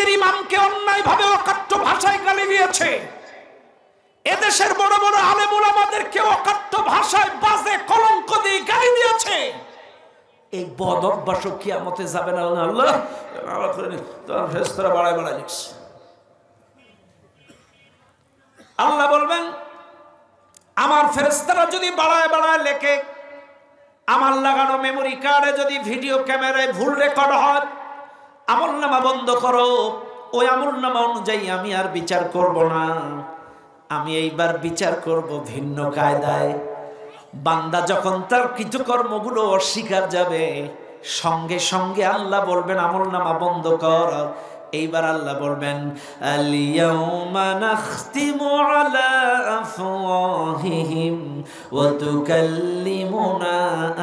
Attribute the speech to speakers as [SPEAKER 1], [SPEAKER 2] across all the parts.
[SPEAKER 1] মসজিদের ইমামকে অন্যায়ভাবে অকাট্য ভাষায় গালি দিয়েছে, এদেশের বড় বড় আলেম উলামাদেরকে অকাট্য ভাষায় বাজে কলঙ্ক দিয়ে গালি দিয়েছে। এই বদ অভ্যাস কিয়ামতে যাবে না। আল্লাহ ফেরেশতারা বাড়ায় বাড়ায় লিখছে। আল্লাহ বলবেন আমার ফেরেশতারা যদি বাড়ায় বাড়ায় লেখে, আমার লাগানো মেমোরি কার্ডে যদি ভিডিও ক্যামেরায় ভুল রেকর্ড হয়, আমলনামা বন্ধ করো। ওই আমলনামা অনুযায়ী আমি আর বিচার করব না, আমি এইবার বিচার করব ভিন্ন কায়দায়। বান্দা যখন তার কৃতকর্মগুলো অস্বীকার যাবে, সঙ্গে সঙ্গে আল্লাহ বলবেন আমলনামা বন্ধ কর। এইবার আল্লাহ বলবেন আল-ইয়াওমা নাখতিমু আলা আফওয়াহিহিম ওয়া তুকাল্লিমুনা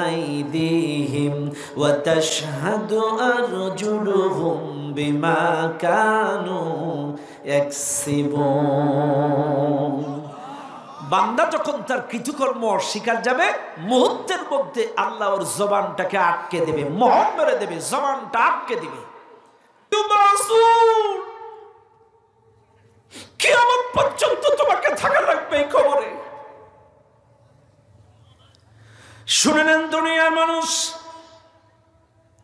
[SPEAKER 1] আইদিহিম ওয়া তাশহাদু আরজুলুহুম বিমা কানু ইয়াকসিবুন। বান্দা যখন তার কৃতকর্ম অস্বীকার যাবে, মুহূর্তের মধ্যে আল্লাহ ওর জবানটাকে আটকে দেবে, মোহর মেরে দেবে, জবানটা আটকে দেবে। কিয়ামত পর্যন্ত তোমাকে থাকা লাগবে এই কবরে। শুনে নেন দুনিয়ার মানুষ,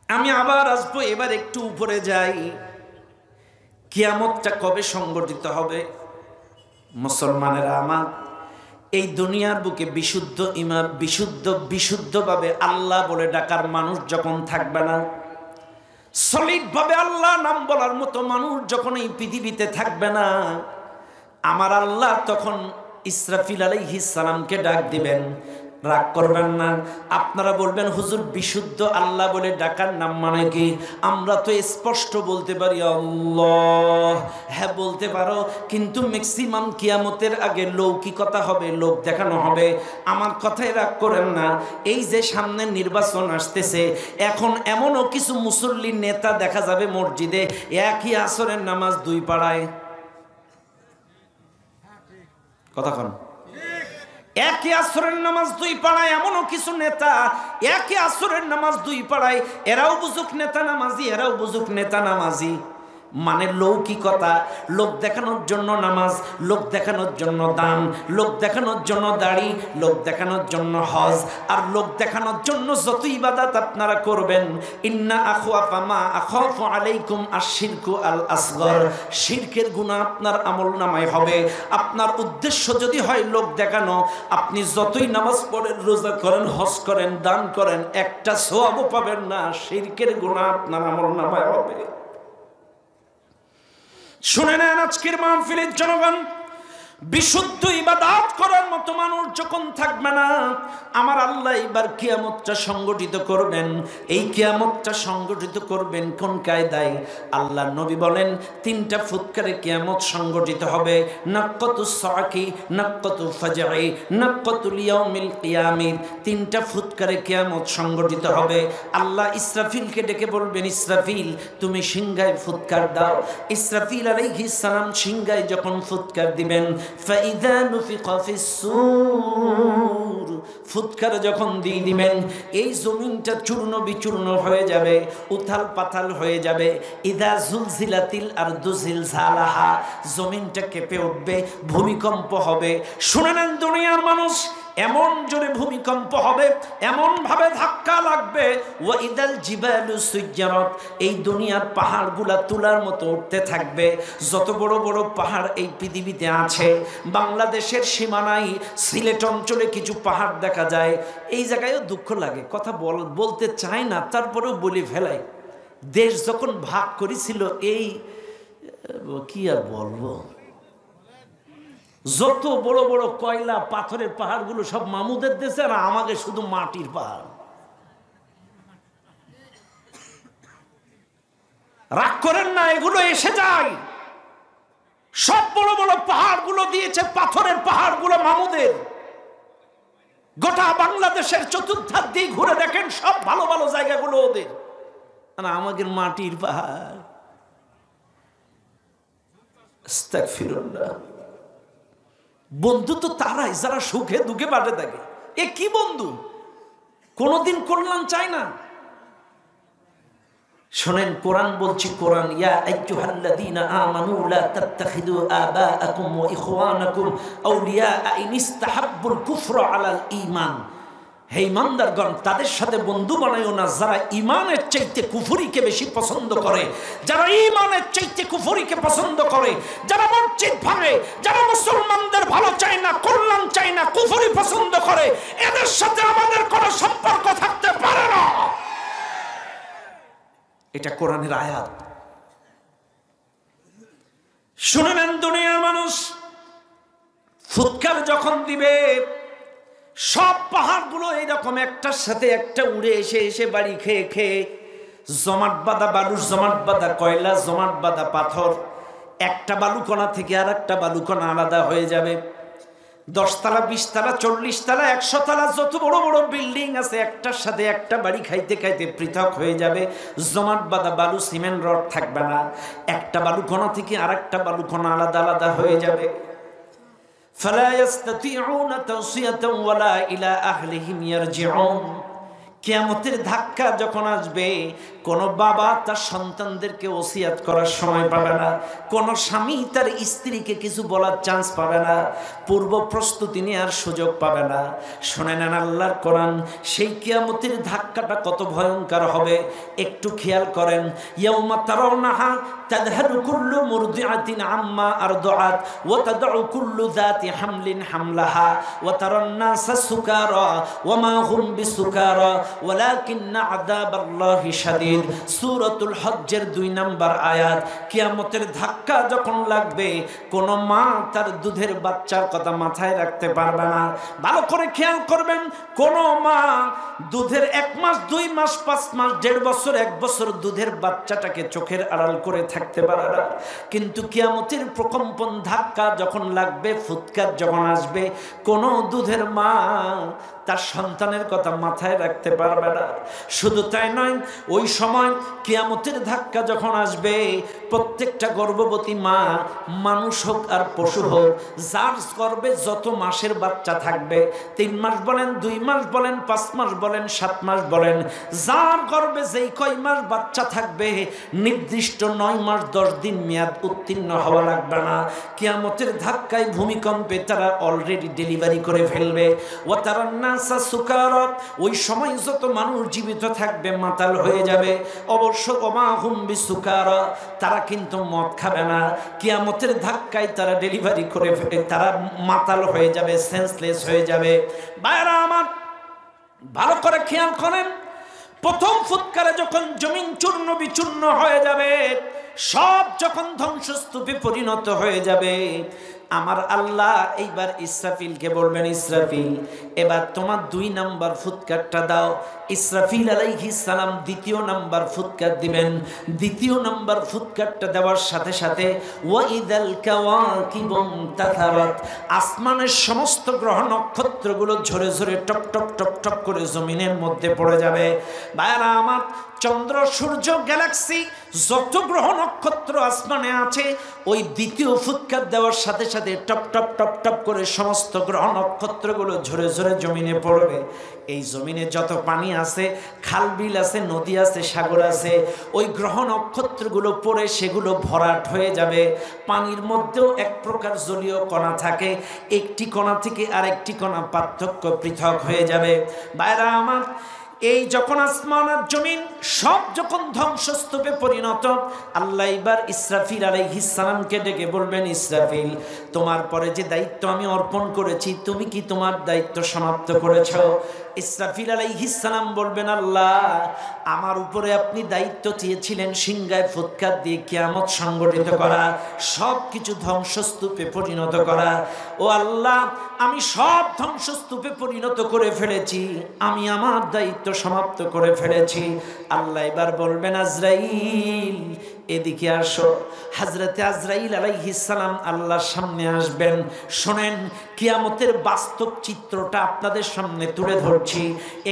[SPEAKER 1] আমি আবার আসবো, এবার একটু উপরে যাই। কিয়ামতটা কবে সংগঠিত হবে? মুসলমানেরা আমার, এই দুনিয়ার বুকে বিশুদ্ধ ইমান, বিশুদ্ধভাবে আল্লাহ বলে ডাকার মানুষ যখন থাকবে না, সলিড ভাবে আল্লাহ নাম বলার মতো মানুষ যখন এই পৃথিবীতে থাকবে না, আমার আল্লাহ তখন ইসরাফিল আলাইহিস সালামকে ডাক দিবেন। রাগ করবেন না, আপনারা বলবেন হুজুর বিশুদ্ধ আল্লাহ বলে ডাকার নাম মানে কি? আমরা তো স্পষ্ট বলতে পারি আল্লাহ, হ্যাঁ বলতে পারো, কিন্তু ম্যাক্সিমাম কিয়ামতের আগে লৌকিকতা হবে, লোক দেখানো হবে। আমার কথায় রাগ করেন না, এই যে সামনে নির্বাচন আসতেছে, এখন এমনও কিছু মুসল্লি নেতা দেখা যাবে মসজিদে একই আসরের নামাজ দুই পাড়ায়। কথা কন, একই আসরের নামাজ দুই পাড়ায়, এমনও কিছু নেতা একই আসরের নামাজ দুই পাড়ায়, এরাও বুঝুক নেতা নামাজি, এরাও বুঝুক নেতা নামাজি। মানে লৌকিকতা, লোক দেখানোর জন্য নামাজ, লোক দেখানোর জন্য দান, লোক দেখানোর জন্য দাড়ি, লোক দেখানোর জন্য হজ, আর লোক দেখানোর জন্য যত ইবাদত আপনারা করবেন। ইন্না আখাফা মা আখাফু আলাইকুম আশ-শিরকু আল আসগর, শিরকের গুনাহ আপনার আমলনামায় হবে। আপনার উদ্দেশ্য যদি হয় লোক দেখানো, আপনি যতই নামাজ পড়েন, রোজা করেন, হজ করেন, দান করেন, একটা সওয়াবও পাবেন না, শিরকের গুনাহ আপনার আমলনামায় হবে। শুনে নেন আজকের মাহফিলের জনগণ, বিশুদ্ধ ইবাদত করার মতো মানুষ যখন থাকবে না, আমার আল্লাহ এবার কিয়ামতটা সংগঠিত করবেন। এই কিয়ামতটা সংগঠিত করবেন কোন কায়দায়? আল্লাহ নবী বলেন তিনটা ফুৎকারে কিয়ামত সংগঠিত হবে। নাক্কাতুস সাকি, নাক্কাতু ফাজঈ, নাক্কাতুল ইয়াউমিল কিয়ামিত। তিনটা ফুৎকারে কিয়ামত সংগঠিত হবে। আল্লাহ ইসরাফিলকে ডেকে বলবেন, ইসরাফিল তুমি সিংহায় ফুৎকার দাও। ইসরাফিল আলাইহিস সালাম সিংহায় যখন ফুৎকার দিবেন, ফাইদা নুফিকা ফিস-সূর, ফুৎকার যখন দিয়ে দিবেন, এই জমিনটা চূর্ণ বিচূর্ণ হয়ে যাবে, উথাল পাথাল হয়ে যাবে। ইদা জুলজিলাতিল আরদু জিলজালাহা, জমিনটা কেঁপে উঠবে, ভূমিকম্প হবে। শুনে নেন দুনিয়ার মানুষ, এমন জোরে ভূমিকম্প হবে, এমন ভাবে ধাক্কা লাগবে। ওয়া ইদাল জিবালু সুজ্জারাত, এই দুনিয়ার পাহাড়গুলা তুলার মতো উঠতে থাকবে। যত বড় বড় পাহাড় এই পৃথিবীতে আছে, বাংলাদেশের সীমানায় সিলেট অঞ্চলে কিছু পাহাড় দেখা যায়। এই জায়গায়ও দুঃখ লাগে, কথা বলতে চায় না, তারপরেও বলে ফেলায়। দেশ যখন ভাগ করেছিল, এই কি আর বলবো, যত বড় বড় কয়লা পাথরের পাহাড়গুলো সব মামুদের দেশে, আর আমাকে শুধু মাটির পাহাড়। রাগ করেন না, এগুলো এসে যায়। সব বড় বড় পাহাড়গুলো দিয়েছে, পাথরের পাহাড়গুলো মামুদের। গোটা বাংলাদেশের চতুর্ধার দিক ঘুরে দেখেন, সব ভালো ভালো জায়গাগুলো ওদের, আর আমাদের মাটির পাহাড়। আস্তাগফিরুল্লাহ। বন্ধু তো তারাই যারা সুখে দুঃখে পাশে থাকে। এ কি বন্ধু? কোনোদিন কল্যাণ চায় না। শোনেন কোরআন বলছি, কোরআন ইয়া আইয়ুহাল্লাযীনা আমানু লা তাত্তাখিযু আবাআকুম ওয়া ইখওয়ানাকুম আউলিয়া ইন ইসতাহাব্বুল কুফরা আলাল ঈমান। হে ইমানদারগণ, তাদের সাথে বন্ধু বানাইও না যারা ইমানের চাইতে কুফরিকে বেশি পছন্দ করে, যারা ইমানের চাইতে কুফরিকে পছন্দ করে, যারা মসজিদ ভাঙে, যারা মুসলমানদের ভালো চায় না, কল্যাণ চায় না, কুফরি পছন্দ করে, এদের সাথে আমাদের কোনো সম্পর্ক থাকতে পারে না। এটা কোরআনের আয়াত। শুনে নেন দুনিয়ার মানুষ, ফুৎকার যখন দিবে সব পাহাড়গুলো এইরকম একটার সাথে একটা উড়ে এসে এসে বাড়ি খেয়ে খেয়ে জমাট বাঁধা বালু, জমাট বাঁধা কয়লা, জমাট বাঁধা পাথর, একটা বালুকণা থেকে আর একটা বালুকণা আলাদা হয়ে যাবে। 10 তলা, 20 তলা, 40 তলা, 100 তলা যত বড় বড় বিল্ডিং আছে একটার সাথে একটা বাড়ি খাইতে খাইতে পৃথক হয়ে যাবে। জমাট বাঁধা বালু, সিমেন্ট রড থাকবে না, একটা বালুকণা থেকে আর একটা বালুকণা আলাদা আলাদা হয়ে যাবে। ফালা ইস্তাতিউনা তাওসিয়াতান ওয়ালা ইলা আহলিহিম ইয়ারজিউন। কিয়ামতের ধাক্কা যখন আসবে, কোন বাবা তার সন্তানদেরকে ওসিয়াত করার সময় পাবে না, কোন স্বামী তার স্ত্রীকে কিছু বলার চান্স পাবে না, পূর্ব প্রস্তুতি নেওয়ার সুযোগ পাবে না। শুনে নেন আল্লাহর কোরআন, সেই কিয়ামতের ধাক্কাটা কত ভয়ঙ্কর হবে একটু খেয়াল করেন। ইয়াউমা তারাউনাহা তাযহালু কুল্লু মুরদিআতিন আম্মা আরদাআত ওয়া তাদউ কুল্লু যাতি হামলিন হামলাহা ওয়া তারান নাসা সুকারা ওয়া মা হুম বিসুকারা ওয়ালাকিন্না আযাবাল্লাহি শাদীদ। সূরাতুল হজ্জের 2 নম্বর আয়াত। কিয়ামতের ধাক্কা যখন লাগবে, কোন মা তার দুধের বাচ্চার কথা মাথায় রাখতে পারবে না। ভালো করে খেয়াল করবেন, কোন মা দুধের 1 মাস, 2 মাস, 5 মাস, 1.5 বছর, 1 বছর দুধের বাচ্চাটাকে চোখের আড়াল করে থাকতে পারে না। কিন্তু কিয়ামতের প্রকম্পন ধাক্কা যখন লাগবে, ফুৎকার যখন আসবে, কোন দুধের মা তার সন্তানের কথা মাথায় রাখতে পারবে না। শুধু তাই নয়, ওই সময় কিয়ামতের ধাক্কা যখন আসবে, প্রত্যেকটা গর্ভবতী মা, মানুষ হোক আর পশু হোক, যার গর্ভে যত মাসের বাচ্চা থাকবে, 3 মাস বলেন, 2 মাস বলেন, 5 মাস বলেন, 7 মাস বলেন, যার গর্ভে যেই কয় মাস বাচ্চা থাকবে, নির্দিষ্ট 9 মাস 10 দিন মেয়াদ উত্তীর্ণ হওয়া লাগবে না। কিয়ামতের ধাক্কায়, ভূমিকম্পে তারা অলরেডি ডেলিভারি করে ফেলবে। ও তারা নাসা সুকারা, ওই সময় যত মানুষ জীবিত থাকবে মাতাল হয়ে যাবে। অবশ্য ওমা হুম বিসুকারা, তারা কিন্তু মদ খাবে না। কিয়ামতের ধাক্কায় তারা ডেলিভারি করে তারা মাতাল হয়ে যাবে, সেন্সলেস হয়ে যাবে। ভাইরা আমার, ভালো করে খেয়াল করেন, প্রথম ফুৎকারে যখন জমিন চূর্ণ বিচূর্ণ হয়ে যাবে, সব যখন ধ্বংসস্তূপে পরিণত হয়ে যাবে, আমার আল্লাহ এইবার ইসরাফিলকে বলবেন, ইসরাফিল এবার তোমার 2 নাম্বার ফুৎকারটা দাও। ইসরাফিল আলাইহিস সালাম 2য় নাম্বার ফুৎকার দিবেন। 2য় নাম্বার ফুৎকারটা দেওয়ার সাথে সাথে ওয়াইদাল কাওয়াকিবু তাথারাত, আসমানের সমস্ত গ্রহ নক্ষত্রগুলো ঝরে ঝরে টপ টপ টপ টপ করে জমিনের মধ্যে পড়ে যাবে। ভাইরা আমার, চন্দ্র, সূর্য, গ্যালাক্সি, যত গ্রহ নক্ষত্র আসমানে আছে, ওই 2য় ফুৎকার দেওয়ার সাথে সাথে টপ টপ টপ টপ করে সমস্ত গ্রহ নক্ষত্রগুলো ঝরে ঝরে জমিনে পড়বে। এই জমিনে যত পানি আছে, খাল বিল আছে, নদী আছে, সাগর আছে, ওই গ্রহ নক্ষত্রগুলো পড়ে সেগুলো ভরাট হয়ে যাবে। পানির মধ্যেও এক প্রকার জলীয় কণা থাকে, একটি কণা থেকে আরেকটি কণা পার্থক্য পৃথক হয়ে যাবে। ভাইরা আমার, এই যখন আসমান আর জমিন সব যখন ধ্বংসস্তূপে পরিণত, আল্লাহ এবার ইসরাফিল আলাইহিস সালামকে ডেকে বলবেন, ইসরাফিল তোমার পরে যে দায়িত্ব আমি অর্পণ করেছি, তুমি কি তোমার দায়িত্ব সমাপ্ত করেছ? ইসরাফিল আলাইহিস সালাম বলবেন, আল্লাহ আমার উপরে আপনি দায়িত্ব চেয়েছিলেন সিংহায় ফুৎকার দিয়ে কিয়ামত সংগঠিত করা, সব কিছু ধ্বংসস্তূপে পরিণত করা। ও আল্লাহ, আমি সব ধ্বংসস্তূপে পরিণত করে ফেলেছি, আমি আমার দায়িত্ব সমাপ্ত করে ফেলেছি। আল্লাহ এবার বলবেন, আজরাইল এদিকে আসো। হযরতে আজরাইল আলাইহিস সালাম আল্লাহর সামনে আসবেন। শোনেন, কিয়ামতের বাস্তব চিত্রটা আপনাদের সামনে তুলে ধরছি,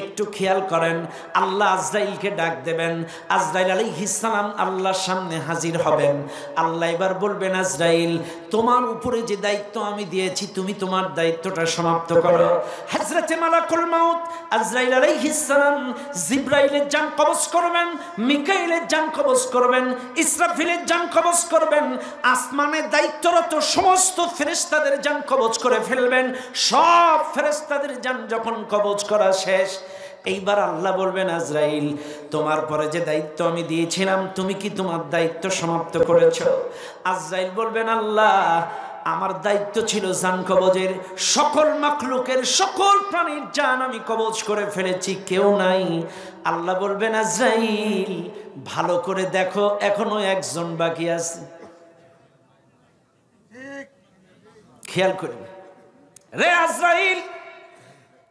[SPEAKER 1] একটু খেয়াল করেন। আল্লাহ আজরাইলকে ডাক দেবেন। আজরাইল আলাইহিস সালাম আল্লাহর সামনে হাজির হবেন। আল্লাহ এবার বলবেন, আজরাইল, তোমার উপরে যে দায়িত্ব আমি দিয়েছি তুমি তোমার দায়িত্বটা সমাপ্ত করো। হযরতে মালাকুল মাউত আজরাইল আলাইহিস সালাম জিবরাইলের জান কবজ করবেন, মিকাইলের জান কবজ করবেন, ইসরাফিলের জান কবজ করবেন, আসমানে দায়িত্বরত সমস্ত ফেরেশতাদের জান কবজ করে ফেলবেন। সব ফেরেশতাদের জান যখন কবজ করা শেষ, এইবার আল্লাহ বলবেন, আজরাইল, তোমার পরে যে দায়িত্ব আমি দিয়েছিলাম তুমি কি তোমার দায়িত্ব সমাপ্ত করেছ? আজরাইল বলবেন, আল্লাহ, আমার দায়িত্ব ছিল জান কবজের। সকল মাখলুকের, সকল প্রাণীর জান আমি কবজ করে ফেলেছি, কেউ নাই। আল্লাহ বলবেন, আজরাইল, ভালো করে দেখো, এখনো একজন বাকি আছে। খেয়াল করুন, রে আজরাইল,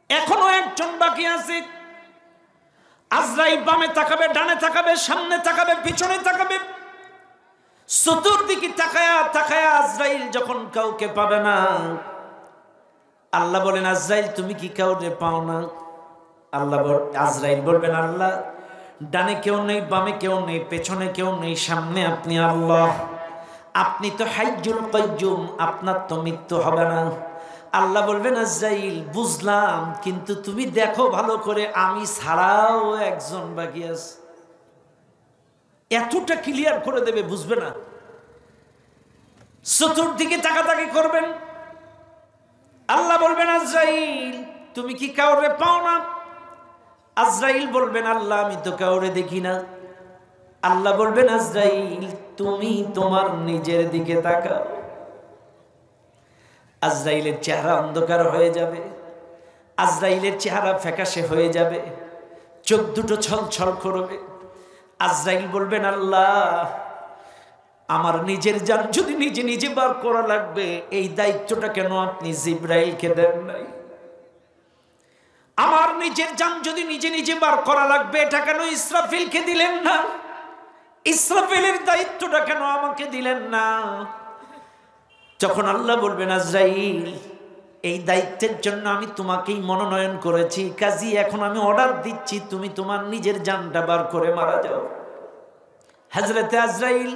[SPEAKER 1] এখনো একজন বাকি আছে। আজরাইল বামে তাকাবে, ডানে তাকাবে, সামনে তাকাবে, পিছনে তাকাবে, চতুর্দিকে তাকায়া তাকায়া আজরাইল যখন কাউকে পাবে না, আল্লাহ বলেন, আজরাইল, তুমি কি কাউকে পাও না? আজরাইল বলবেন, আল্লাহ, ডানে কেউ নেই, বামে কেউ নেই, পেছনে কেউ নেই, সামনে আপনি আল্লাহ। আপনি তো হাইয়ুল কাইয়ুম, আপনার তো মৃত্যু হবে না। আল্লাহ বলবেন, আজরাইল, বুঝলাম, কিন্তু তুমি দেখো ভালো করে, আমি ছাড়াও একজন বাকি আছে। এতটা ক্লিয়ার করে দেবে, বুঝবে না। চতুর্দিকে তাকাতাকি করবেন। আল্লাহ বলবেন, আজরাইল, তুমি কি কাউরে পাও না? আজরাইল বলবেন, আল্লাহ, আমি তো কাউরে দেখি না। আল্লাহ বলবেন, আজরাইল, তুমি তোমার নিজের দিকে তাকাও। আজরাইলের চেহারা অন্ধকার হয়ে যাবে, আজরাইলের চেহারা ফ্যাকাশে হয়ে যাবে, চোখ দুটো ছলছল করবে। আজরাইল বলবেন, আল্লাহ, আমার নিজের জান যদি নিজে নিজে বার করা লাগবে, এই দায়িত্বটা কেন আপনি জিবরাইলকে দেন নাই? আমার নিজের জান যদি নিজে নিজে বার করা লাগবে, এটা কেন ইসরাফিলকে দিলেন না? ইসরাফিলের দায়িত্বটা কেন আমাকে দিলেন না? যখন আল্লাহ বলবেন, আজরাইল, এই দায়িত্বের জন্য আমি তোমাকেই মনোনয়ন করেছি, কাজী এখন আমি অর্ডার দিচ্ছি, তুমি তোমার নিজের জানটা বার করে মারা যাও। হযরতে আজরাইল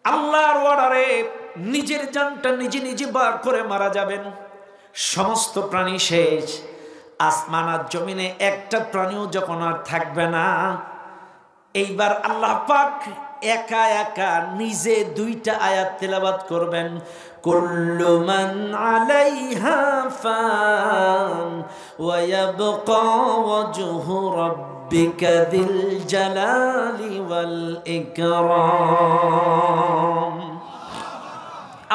[SPEAKER 1] আল্লাহর অর্ডারে নিজের জানটা নিজে নিজে বার করে মারা যাবেন। সমস্ত প্রাণী শেষ, আসমান আর জমিনে একটা প্রাণীও যখন আর থাকবে না, এইবার আল্লাহ পাক একা একা নিজে দুইটা আয়াত তেলাওয়াত করবেন। কুল্লু মান আলাইহা ফান ওয়া ইয়াবকা ওয়াজহু রাব্বিকা যিল জালালি ওয়াল ইকরাম।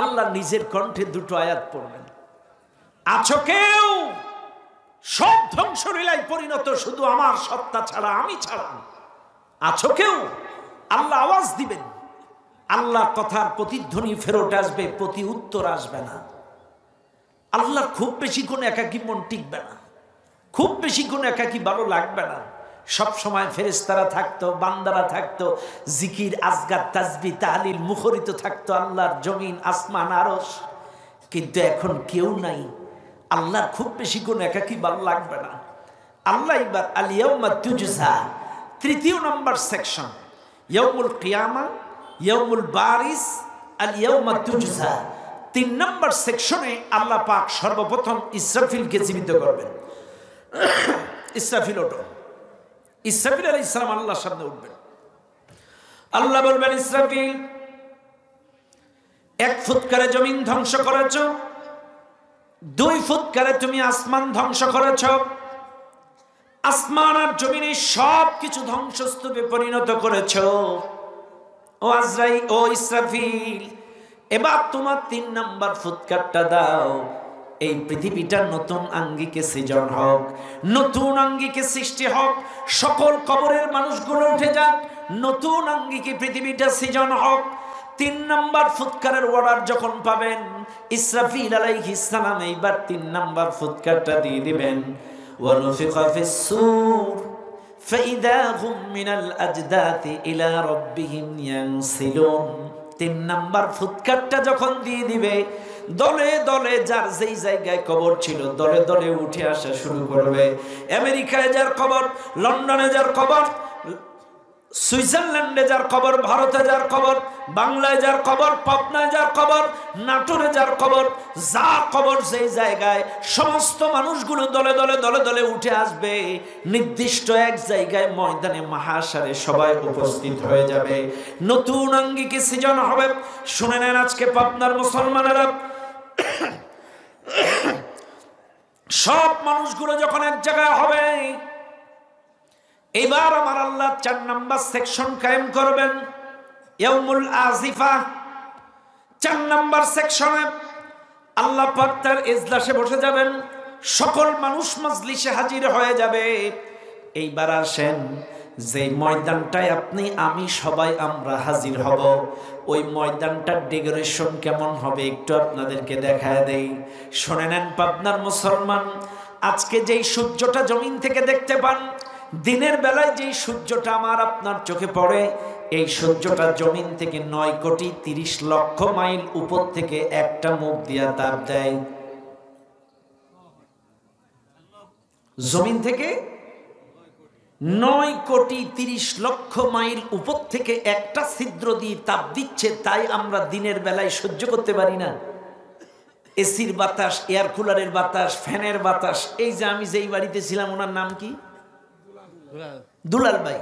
[SPEAKER 1] আল্লাহ নিজের কণ্ঠে দুটো আয়াত পড়বেন। আছো কেউ? সব ধ্বংসলীলায় পরিণত শুধু আমার সত্তা ছাড়া, আমি ছাড়া। আছো কেউ? আল্লাহ আওয়াজ দিবেন, আল্লাহ কথার প্রতিধ্বনি ফেরত আসবে, প্রতি উত্তর আসবে না। আল্লাহ খুব বেশি কোন একাকী মন টিকবে না, খুব বেশি কোন একাকী ভালো লাগবে না। সব সময় ফেরেশতারা থাকতো, বান্দারা থাকতো, জিকির, আজগার, তাসবিহ, তাহলিল মুখরিত থাকতো আল্লাহর জমিন, আসমান, আরশ। কিন্তু এখন কেউ নাই। আল্লাহ খুব বেশি কোন একাকী ভালো লাগবে না। আল্লাহ এবার আল ইয়াউমা তুজজা, তৃতীয় নম্বর সেকশন, ইয়াউমুল কিয়ামা, ইয়াউমুল বারিস, আল ইয়াউমা তুজজা। 3 নম্বর সেকশনে আল্লাহ পাক সর্বপ্রথম ইসরাফিলকে জীবিত করবেন। ইসরাফিল ওঠো। ইসরাফিল আলাইহিস সালাম আল্লাহর সামনে উঠবেন। আল্লাহ বলবেন, ইসরাফিল, 1 ফুৎকারে জমিন ধ্বংস করেছ, 2 ফুৎকারে তুমি আসমান ধ্বংস করেছ। আসমান আর জমিনে সব কিছু ধ্বংসস্তূপে পরিণত করেছ। ও আজরাইল, ও ইসরাফিল, এবার তোমার 3 নম্বর ফুৎকারটা দাও। এই পৃথিবীটা নতুন আঙ্গিকে সৃজন হোক, নতুন আঙ্গিকে সৃষ্টি হোক, সকল কবরের মানুষগুলো উঠে যাক, নতুন আঙ্গিকে পৃথিবীটা সৃজন হোক। 3 নম্বর ফুৎকারের অর্ডার যখন পাবেন, ইসরাফিল আলাইহিস সালাম এইবার 3 নম্বর ফুৎকারটা দিয়ে দিবেন। ওয়ানুফিখা ফিস সূর ফাইদা হুম মিনাল আজদাতি ইলা রাব্বিহিম ইয়ানসিলুন। 3 নাম্বার ফুৎকারটা যখন দিয়ে দিবে, দলে দলে যার যেই জায়গায় কবর ছিল দলে দলে উঠে আসা শুরু করবে। আমেরিকায় যার কবর, লন্ডনে যার কবর, সুইজারল্যান্ডে যার কবর, ভারতে যার কবর, বাংলায় যার কবর, পাবনায় যার কবর, নাটোরে যার কবর, যা কবর যেই জায়গায়, সমস্ত মানুষগুলো দলে দলে দলে দলে উঠে আসবে। নির্দিষ্ট এক জায়গায় ময়দানে মাহাশারে সবাই উপস্থিত হয়ে যাবে। নতুন আঙ্গিকে সৃজন হবে। শুনে নেন, আজকে পাবনার মুসলমানেরা, সব মানুষগুলো যখন এক জায়গায় হবে, এবার আমার আল্লাহ 4 নাম্বার সেকশন কায়েম করবেন, ইয়াউমুল আজিফা। 4 নাম্বার সেকশনে আল্লাহ পাক তার ইজলাসে বসে যাবেন, সকল মানুষ মজলিসে হাজির হয়ে যাবে। এইবার আসেন, যে ময়দানটায় আপনি আমি সবাই আমরা হাজির হব, ওই ময়দানটার ডেকোরেশন কেমন হবে একটু আপনাদেরকে দেখায় দেই। শুনে নেন পাবনার মুসলমান, আজকে যেই সূর্যটা জমিন থেকে দেখতে পান, দিনের বেলায় যেই সূর্যটা আমার আপনার চোখে পড়ে, এই সূর্যটা জমিন থেকে 9,30,00,000 মাইল উপর থেকে একটা মুখ দিয়া তাপ দেয়। জমিন থেকে 9,30,00,000 মাইল উপর থেকে একটা ছিদ্র দিয়ে তাপ দিচ্ছে, তাই আমরা দিনের বেলায় সহ্য করতে পারি না। এসির বাতাস, এয়ার কুলারের বাতাস, ফ্যানের বাতাস। এই যে আমি যেই বাড়িতে ছিলাম, ওনার নাম কি? দুলাল ভাই।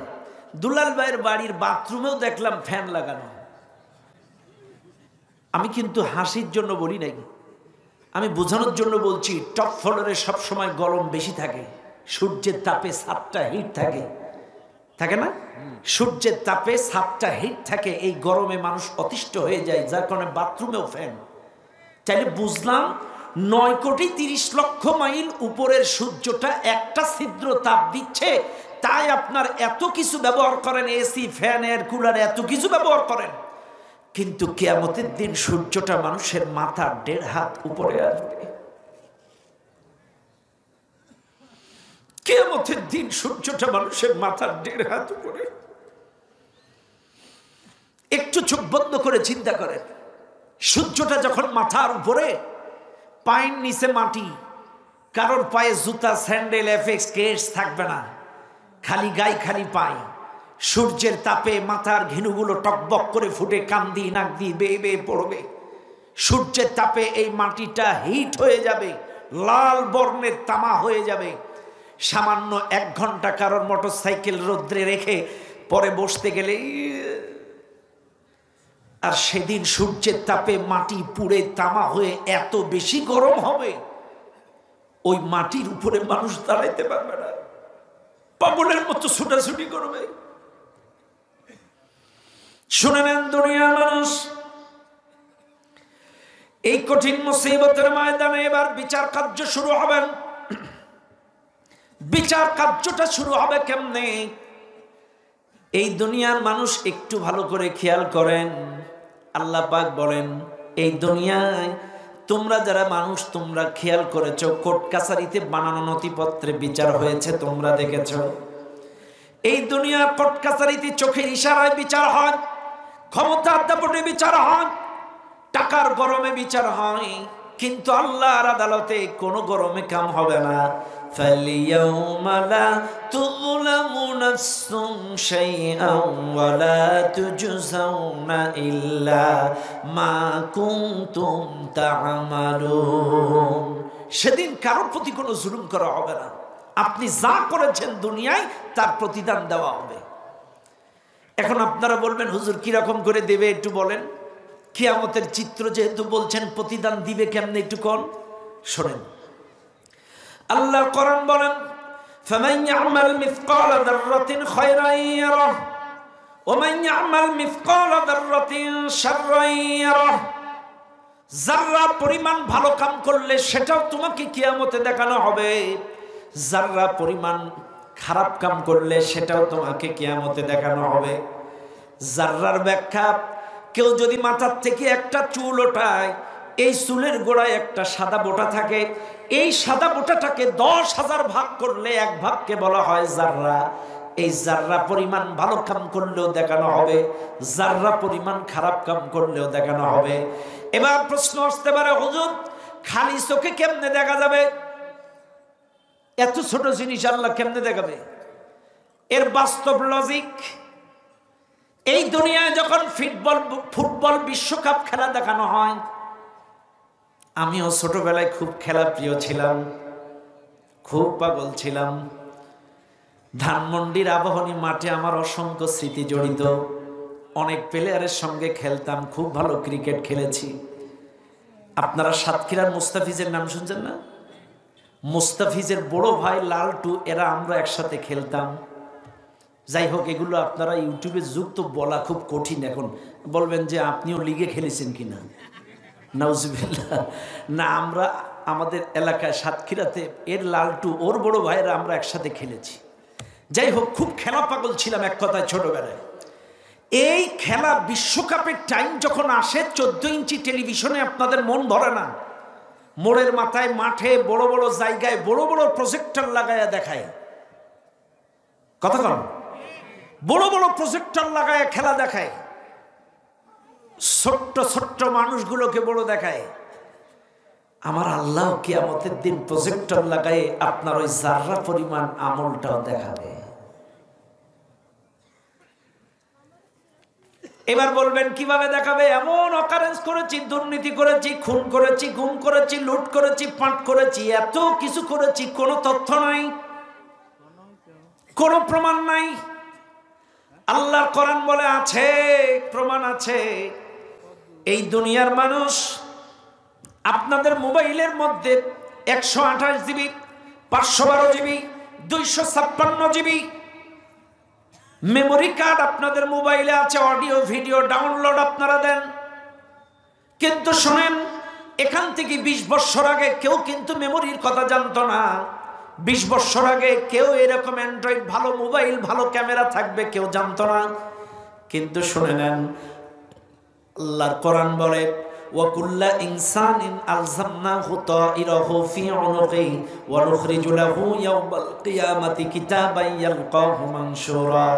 [SPEAKER 1] দুলাল ভাইয়ের বাড়ির বাথরুমেও দেখলাম ফ্যান লাগানো। আমি কিন্তু হাসির জন্য বলি নাই, আমি বোঝানোর জন্য বলছি। টপ ফ্লোরে সবসময় গরম বেশি থাকে, সূর্যের তাপে ছাদটা হিট থাকে, থাকে না? সূর্যের তাপে ছাদটা হিট থাকে, এই গরমে মানুষ অতিষ্ঠ হয়ে যায়, যার কারণে বাথরুমেও ফ্যান। তাইলে বুঝলাম 9,30,00,000 মাইল উপরের সূর্যটা একটা ছিদ্র তাপ দিচ্ছে, তাই আপনার এত কিছু ব্যবহার করেন, এসি, ফ্যান, এয়ার কুলার, এত কিছু ব্যবহার করেন। কিন্তু কিয়ামতের দিন সূর্যটা মানুষের মাথা 1.5 হাত উপরে আসবে। কিয়ামতের দিন সূর্যটা মানুষের মাথার 1.5 হাত উপরে। একটু চোখ বন্ধ করে চিন্তা করেন, সূর্যটা যখন মাথার উপরে, পায়ের নিচে মাটি, কারোর পায়ে জুতা, স্যান্ডেল, এফএক্স, কেস থাকবে না, খালি গায়ে খালি পায়। সূর্যের তাপে মাথার ঘিনুগুলো টকবক করে ফুটে কান দিয়ে নাক দিয়ে বেয়ে বেয়ে পড়বে। সূর্যের তাপে এই মাটিটা হিট হয়ে যাবে, লাল বর্ণের তামা হয়ে যাবে। সামান্য 1 ঘন্টা কারোর মোটর সাইকেল রোদ্রে রেখে পরে বসতে গেলে, আর সেদিন সূর্যের তাপে মাটি পুড়ে তামা হয়ে এত বেশি গরম হবে, ওই মাটির উপরে মানুষ দাঁড়াইতে পারবে না, পাগলের মতো ছুটাছুটি করবে। শুনে নেন দুনিয়ার মানুষ, এই কঠিন মুসিবতের ময়দানে এবার বিচার কার্য শুরু হবেন। বিচার কার্যটা শুরু হবে কেমনে? এই দুনিয়ার মানুষ একটু ভালো করে খেয়াল করেন। আল্লাহ পাক বলেন, এই দুনিয়ায় তোমরা যারা মানুষ, তোমরা খেয়াল করেছো, কোর্ট কাছারিতে বানানো নথিপত্রে বিচার হয়েছে, তোমরা দেখেছো। এই দুনিয়ার কোর্ট কাছারিতে চোখের ইশারায় বিচার হয়, ক্ষমতার দাপটে বিচার হয়, টাকার গরমে বিচার হয়, কিন্তু আল্লাহর আদালতে কোনো গরমে কাম হবে না। ফালিয়াউমা লা তুযলামু নাফসুন শাইআন ওয়া লা তুজজাউনা ইল্লা মা কুনতুম তা'মালুন। সেদিন কারোর প্রতি কোনো জুলুম করা হবে না, আপনি যা করেছেন দুনিয়ায় তার প্রতিদান দেওয়া হবে। এখন আপনারা বলবেন, হুজুর কিরকম করে দেবে একটু বলেন। কিয়ামতের চিত্র যেহেতু বলছেন, প্রতিদান দিবে কেমনে একটু কোন শোনেন। আল্লাহ কোরআন বলেন, ফামান ইয়ামাল মিসকালা যাররাতিন খায়রান ইয়ারাহ ওয়া মান ইয়ামাল মিসকালা যাররাতিন শাররান ইয়ারাহ। যাররা পরিমাণ ভালো কাম করলে সেটাও তোমাকে কিয়ামতে দেখানো হবে, যাররা পরিমাণ খারাপ কাম করলে সেটাও তোমাকে কিয়ামতে দেখানো হবে। যাররার ব্যাখ্যা, কেউ যদি মাথার থেকে একটা চুল ওঠায়, এই চুলের গোড়ায় একটা সাদা বোটা থাকে, এই সাদা বোটাটাকে 10,000 ভাগ করলে 1 ভাগকে বলা হয় যাররা। এই জাররা পরিমাণ ভালো কাম করলেও দেখানো হবে, জাররা পরিমাণ খারাপ কাম করলেও দেখানো হবে। এবার প্রশ্ন আসতে পারে, হুজুর খালি চোখে কেমনে দেখা যাবে? এত ছোট জিনিস আল্লাহ কেমনে দেখাবে? এর বাস্তব লজিক, এই দুনিয়ায় যখন ফুটবল বিশ্বকাপ খেলা দেখানো হয়, আমিও ছোটবেলায় খুব খেলা প্রিয় ছিলাম, খুব পাগল ছিলাম। ধানমন্ডির আবাহনী মাঠে আমার অসংখ্য স্মৃতি জড়িত, অনেক প্লেয়ারের সঙ্গে খেলতাম, খুব ভালো ক্রিকেট খেলেছি। আপনারা সাতক্ষীরার মুস্তাফিজের নাম শুনছেন না? মুস্তাফিজের বড় ভাই লালটু, এরা আমরা একসাথে খেলতাম। যাই হোক, এগুলো আপনারা ইউটিউবে যুগ তো বলা খুব কঠিন। এখন বলবেন যে আপনিও লিগে খেলেছেন কিনা, নাউজুবিল্লাহ। না, আমরা আমাদের এলাকায় সাতক্ষীরাতে এর লালটু, ওর বড় ভাইরা আমরা একসাথে খেলেছি। যাই হোক, খুব খেলা পাগল ছিলাম এক কথায় ছোটবেলায়। এই খেলা বিশ্বকাপের টাইম যখন আসে, 14 ইঞ্চি টেলিভিশনে আপনাদের মন ভরে না। মোড়ের মাথায়, মাঠে, বড় বড় জায়গায় বড় বড় প্রজেক্টর লাগায়া দেখায়। কথা কন, বড় বড় প্রজেক্টর লাগায় খেলা দেখায়, ছোট্ট ছোট্ট মানুষগুলোকে বড় দেখায়। আমার আল্লাহ কিয়ামতের দিন প্রজেক্টর লাগায় আপনার ওই জাররা পরিমাণ আমলটাও দেখাবে। এবার বলবেন কিভাবে দেখাবে? এমন অকারেন্স করেছি, দুর্নীতি করেছি, খুন করেছি, গুম করেছি, লুট করেছি, পাট করেছি, এত কিছু করেছি, কোনো তথ্য নাই, কোনো প্রমাণ নাই। আল্লাহর কোরআন বলে আছে, প্রমাণ আছে। এই দুনিয়ার মানুষ আপনাদের মোবাইলের মধ্যে 128 GB, 512 GB, 256 GB memory card আপনাদের মোবাইলে আছে, অডিও ভিডিও ডাউনলোড আপনারা দেন। কিন্তু শোনেন, এখান থেকে 20 বছর আগে কেউ কিন্তু মেমোরির কথা জানতো না। 20 বছর আগে কেউ এরকম অ্যান্ড্রয়েড ভালো মোবাইল, ভালো ক্যামেরা থাকবে কেউ জানতো না। কিন্তু শুনে নেন, আল্লাহর কোরআন বলে, ওয়াকুল্লা ইনসানিন আলজামনাহু তাইরাহু ফি উনুকি ওয়া নুখরিজু লাহু ইয়াওমাল কিয়ামাতি কিতাবান ইয়ালকাহু মানশুরা।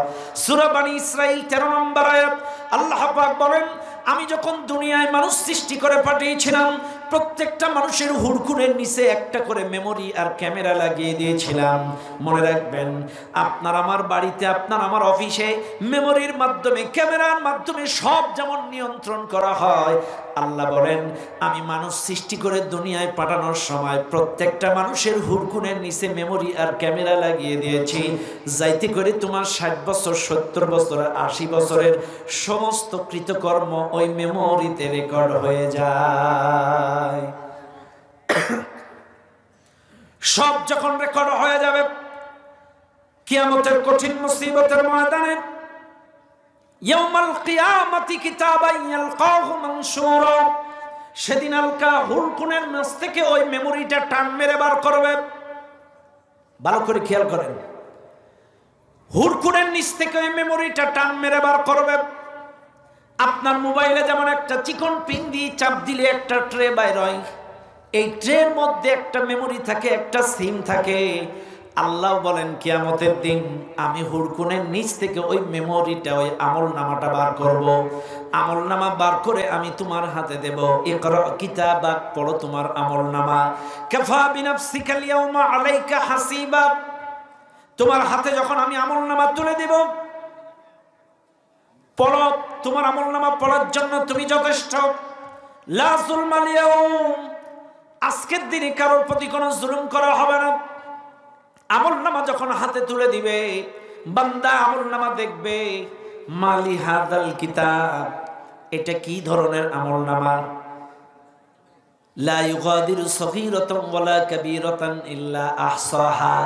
[SPEAKER 1] সূরা বনী ইসরাঈল 13 নম্বর আয়াত। আল্লাহ পাক বলেন, আমি যখন দুনিয়ায় মানুষ সৃষ্টি করে পাঠিয়েছিলাম, প্রত্যেকটা মানুষের হুড়কুনের নিচে একটা করে মেমোরি আর ক্যামেরা লাগিয়ে দিয়েছিলাম। মনে রাখবেন, আপনার আমার বাড়িতে, আপনার আমার অফিসে মেমোরির মাধ্যমে, ক্যামেরার মাধ্যমে সব যেমন নিয়ন্ত্রণ করা হয়, আল্লাহ বলেন আমি মানুষ সৃষ্টি করে দুনিয়ায় পাঠানোর সময় প্রত্যেকটা মানুষের হুড়কুনের নিচে মেমোরি আর ক্যামেরা লাগিয়ে দিয়েছি, যাইতে করে তোমার 60 বছর, 70 বছর, 80 বছরের সমস্ত কৃতকর্ম ওই মেমোরিতে রেকর্ড হয়ে যায়। সব যখন রেকর্ড হয়ে যাবে, কিয়ামতের কঠিন মুসিবতের ময়দানে, ইয়াউমাল কিয়ামাতি কিতাবান ইয়ালকাহু মানশুরা, সেদিন আলকা হুড়কুনের মাছ থেকে ওই মেমোরিটা টান মেরে বার করবে। ভালো করে খেয়াল করেন, হুড়কুনের নিচ থেকে ওই মেমোরিটা টান মেরে বার করবে। আপনার মোবাইলে যেমন একটা চিকন পিন দিয়ে চাপ দিলে একটা ট্রে বাইর হয়, এই ট্রের মধ্যে একটা মেমোরি থাকে, একটা সিম থাকে। আল্লাহ বলেন কিয়ামতের দিন আমি হুড়কুনের নিচ থেকে ওই মেমোরিটা, ওই আমল নামাটা বার করব। আমল নামা বার করে আমি তোমার হাতে দেব। ইকরা কিতাবাক, পড়ো তোমার আমল নামা। কাফা বিনাফসিকাল ইয়াউমা আলাইকা হাসিবা, তোমার হাতে যখন আমি আমল নামা তুলে দেব, পড়ো, তোমার আমল নামা পড়ার জন্য তুমি যথেষ্ট। লা যুলমাল ইয়াউম, আজকের দিনে কারোর প্রতি কোনো জুলুম করা হবে না। আমল নামা যখন হাতে তুলে দিবে, বান্দা আমল নামা দেখবে, মালি হাদাল কিতাব, এটা কি ধরনের আমল নামা? লা ইউগাদিরু সগীরাতান ওয়ালা কাবীরাতান ইল্লা আহসাহা,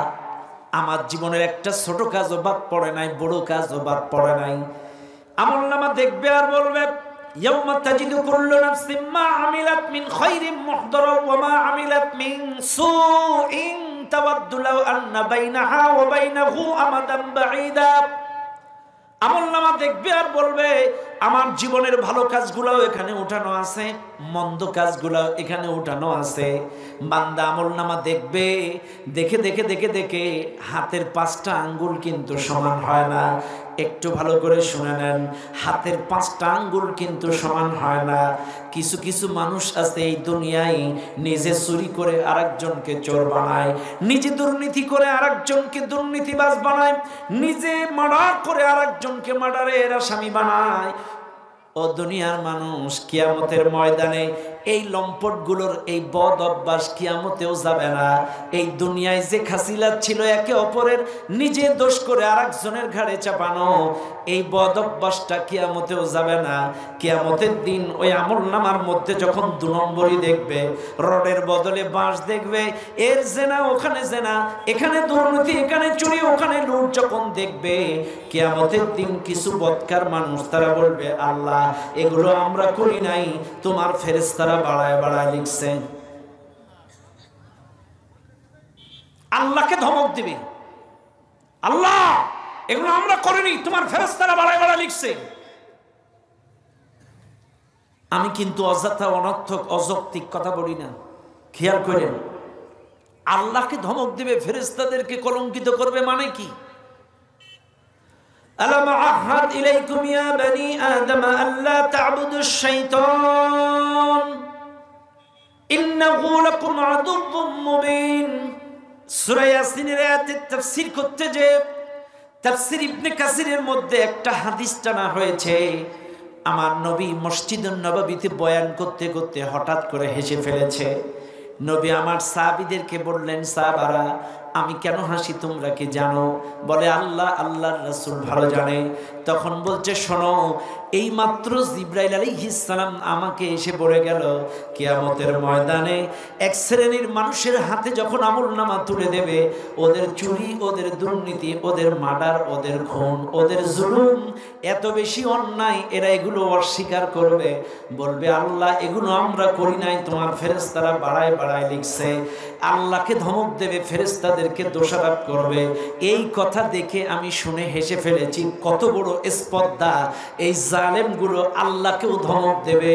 [SPEAKER 1] আমার জীবনের একটা ছোট কাজও বাদ পড়ে নাই, বড় কাজও বাদ পড়ে নাই। আমল নামা দেখবে আর বলবে, ইয়াউমা তাজিদু কুল্লু নাফসিন মা আমিলাত মিন খায়রিন মুহদারা ওয়া মা আমিলাত মিন সুইন তাওয়াদ্দু লাউ আন্না বাইনাহা ওয়া বাইনাহু আমাদান বাঈদা। আমল নামা দেখবে আর বলবে, আমার জীবনের ভালো কাজগুলোও এখানে উঠানো আছে, মন্দ কাজগুলো এখানে উঠানো আছে। বান্দা আমলনামা দেখবে, দেখে দেখে দেখে দেখে হাতের 5টা আঙ্গুল কিন্তু সমান হয় না। একটু ভালো করে শুনে নেন, হাতের 5টা আঙ্গুল কিন্তু সমান হয় না। কিছু কিছু মানুষ আছে এই দুনিয়ায় নিজে চুরি করে আরেকজনকে চোর বানায়, নিজে দুর্নীতি করে আরেকজনকে দুর্নীতিবাজ বানায়, নিজে মার্ডার করে আরেকজনকে মার্ডারের আসামি বানায়। ও দুনিয়ার মানুষ, কিয়ামতের ময়দানে এই লম্পটগুলোর এই বদ অভ্যাস কিয়ামতেও যাবে না। এই দুনিয়ায় যে খাসিলাত ছিল একে অপরের নিজে দোষ করে আরেকজনের ঘাড়ে চাপানো, এই বদ অভ্যাসটা কিয়ামতেও যাবে না। কিয়ামতের দিন ওই আমলনামার মধ্যে যখন 2 নম্বরই দেখবে, রডের বদলে বাঁশ দেখবে, এর জেনা ওখানে জেনা, এখানে দুর্নীতি, এখানে চুরি, ওখানে লুট যখন দেখবে, কিয়ামতের দিন কিছু বদকার মানুষ তারা বলবে, আল্লাহ এগুলো আমরা করি নাই, তোমার ফেরেশতারা বাড়ায় বাড়ায় লিখছে। আল্লাহকে ধমক দিবে, আল্লাহ এগুলো আমরা করিনি, তোমার ফেরেশতারা বাড়ায় বাড়ায় লিখছে। আমি কিন্তু অযথা অনর্থক অযৌক্তিক কথা বলি না, খেয়াল করেন। আল্লাহকে ধমক দিবে, ফেরেশতাদেরকে কলঙ্কিত করবে মানে কি? ألم أعهد إليكم يا بني آدم ألا تعبدوا الشيطان إنه لكم عدو مبين। সূরা ইয়াসিনের আয়াতের তাফসীর করতে যে তাফসীর ইবনে কাসিরের মধ্যে একটা হাদিস টানা হয়েছে। আমার নবী মসজিদুন নববীতে বয়ান করতে করতে হঠাৎ করে হেসে ফেলেছে। নবী আমার সাহাবীদেরকে বললেন, সাহাবারা আমি কেন হাসি তোমরা কি জানো? বলে আল্লাহ আল্লাহর রাসূল ভালো জানে। তখন বলছে, শোনো, এই মাত্র জিবরাইল আলাইহিস সালাম আমাকে এসে বলে গেল, কিয়ামতের ময়দানে এক শ্রেণীর মানুষের হাতে যখন আমলনামা তুলে দেবে, ওদের চুরি, ওদের দুর্নীতি, ওদের মার্ডার, ওদের খুন, ওদের জুলুম এত বেশি অন্যায়, এরা এগুলো অস্বীকার করবে, বলবে আল্লাহ এগুলো আমরা করি নাই, তোমার ফেরেশতারা বাড়ায় বাড়ায় লিখছে। আল্লাহকে ধমক দেবে, ফেরেশতাদেরকে দোষারোপ করবে। এই কথা দেখে আমি শুনে হেসে ফেলেছি। কত বড় স্পর্ধা! এই জালেমগুলো আল্লাহকেও ধমক দেবে,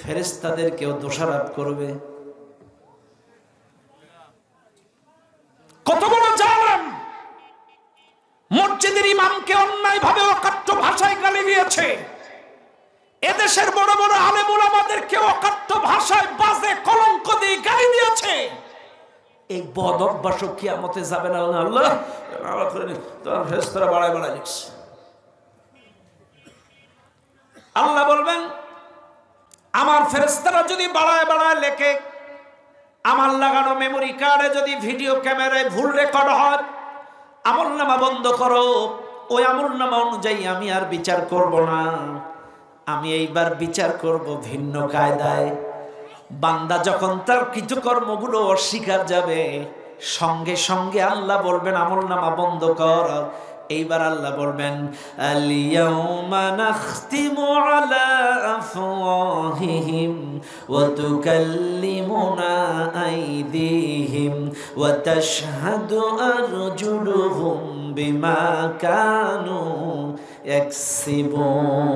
[SPEAKER 1] ফেরেশতাদেরকেও দোষারোপ করবে। কত বড় জালেম! মসজিদের ইমামকে অন্যায়ভাবে অকাট্য ভাষায় গালি দিয়েছে। এদেশের বড় বড় আলেম উলামাদেরকে অকাট্য ভাষায় বাজে কলঙ্ক দিয়ে গালি দিয়েছে। এই বদ অভ্যাস কিয়ামতে যাবে না। আল্লাহ তোমার ফেরেশতারা বাড়ায় বাড়ায় লিখছে। আল্লাহ বলবেন, আমার ফেরেশতারা যদি বাড়ায় বাড়ায় লেখে, আমার লাগানো মেমোরি কার্ডে যদি ভিডিও ক্যামেরায় ভুল রেকর্ড হয়, আমলনামা বন্ধ করো। ওই আমলনামা অনুযায়ী আমি আর বিচার করব না, আমি এইবার বিচার করব ভিন্ন কায়দায়। বান্দা যখন তার কৃতকর্মগুলো অস্বীকার যাবে, সঙ্গে সঙ্গে আল্লাহ বলবেন আমলনামা বন্ধ কর। এইবার আল্লাহ বলবেন, আল-ইয়াওমা নাখতিমু আলা আফওয়াহিহিম ওয়া তুকাল্লিমুনা আইদিহিম ওয়া তাশহাদু আরজুলুহুম বিমা কানু ইয়াকসিবুন।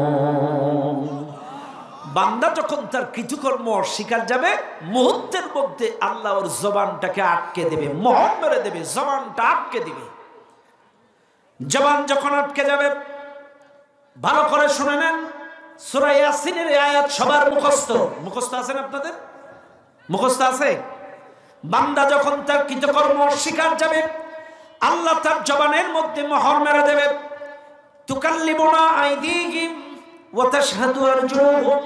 [SPEAKER 1] বান্দা যখন তার কৃতকর্ম অস্বীকার যাবে, মুহূর্তের মধ্যে আল্লাহ ওর জবানটাকে আটকে দেবে, মোহর মেরে দেবে, জবানটা আটকে দিবে। জবান যখন আটকে যাবে, ভালো করে শুনে নেন, সূরা ইয়াসিনের আয়াত সবার মুখস্থ। মুখস্থ আছেন আপনাদের? মুখস্থ আছে? বান্দা যখন তার কৃতকর্ম অস্বীকার যাবে, আল্লাহ তার জবানের মধ্যে মোহর মেরে দেবে। তুকাল্লিমুনা আইদিহিম ওয়া তাশহাদু আরজুলুহুম,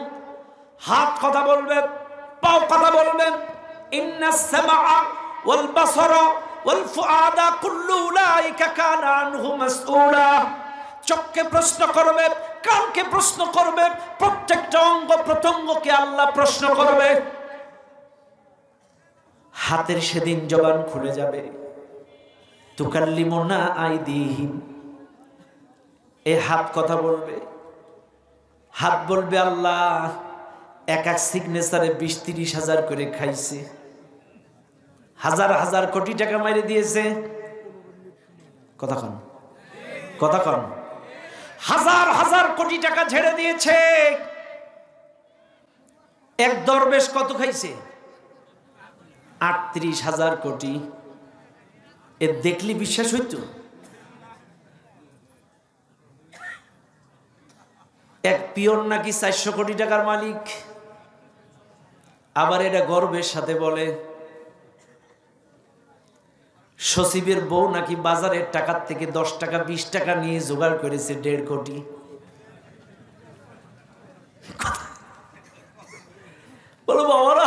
[SPEAKER 1] হাত কথা বলবে, পাও কথা বলবে। ইন্নাস সামআ ওয়াল বাসারা ওয়াল ফুআদা কুল্লু উলাইকা কানা আনহু মাসউলা, চোখকে প্রশ্ন করবে, কানকে প্রশ্ন করবে, প্রত্যেকটা অঙ্গ প্রত্যঙ্গকে আল্লাহ প্রশ্ন করবে। হাতের সেদিন জবান খুলে যাবে। তুকাল্লিমুনা আইদিহিম, এই হাত কথা বলবে। হাত বলবে, আল্লাহ এক এক সিগনেচারে 20-30 হাজার করে খাইছে, হাজার হাজার কোটি টাকা মাইরে দিয়েছে। কথা কন, কথা কন। হাজার হাজার কোটি টাকা ঝেড়ে দিয়েছে। এক দরবেশ কত খাইছে? ৩৮,০০০ কোটি। এ দেখলি বিশ্বাস হইতো? এক পিয়ন নাকি ৪০০ কোটি টাকার মালিক। আবার এটা গর্বের সাথে বলে সচিবের বউ নাকি বাজারের টাকার থেকে ১০ টাকা ২০ টাকা নিয়ে জোগাড় করেছে ১.৫ কোটি। বলো বাবারা,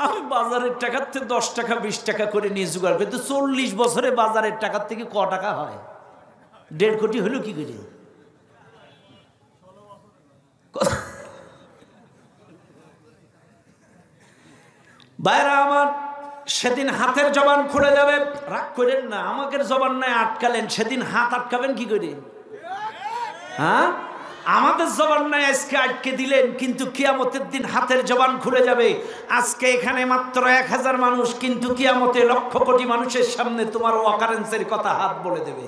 [SPEAKER 1] আমি বাজারের টাকার থেকে ১০ টাকা ২০ টাকা করে নিয়ে জোগাড় করি, তো ৪০ বছরে বাজারের টাকার থেকে ক টাকা হয়? ১.৫ কোটি হলো কি করে? বাইরা আমার, সেদিন হাতের জবান খুলে যাবে। রাগ করেন না, আমাকে জবান নাই আটকালেন, সেদিন হাত আটকাবেন কি করে? হ্যাঁ, আমাদের জবান নাই আজকে আটকে দিলেন, কিন্তু কিয়ামতের দিন হাতের জবান খুলে যাবে। আজকে এখানে মাত্র ১,০০০ মানুষ, কিন্তু কিয়ামতে লক্ষ কোটি মানুষের সামনে তোমার অকারেন্সের কথা হাত বলে দেবে।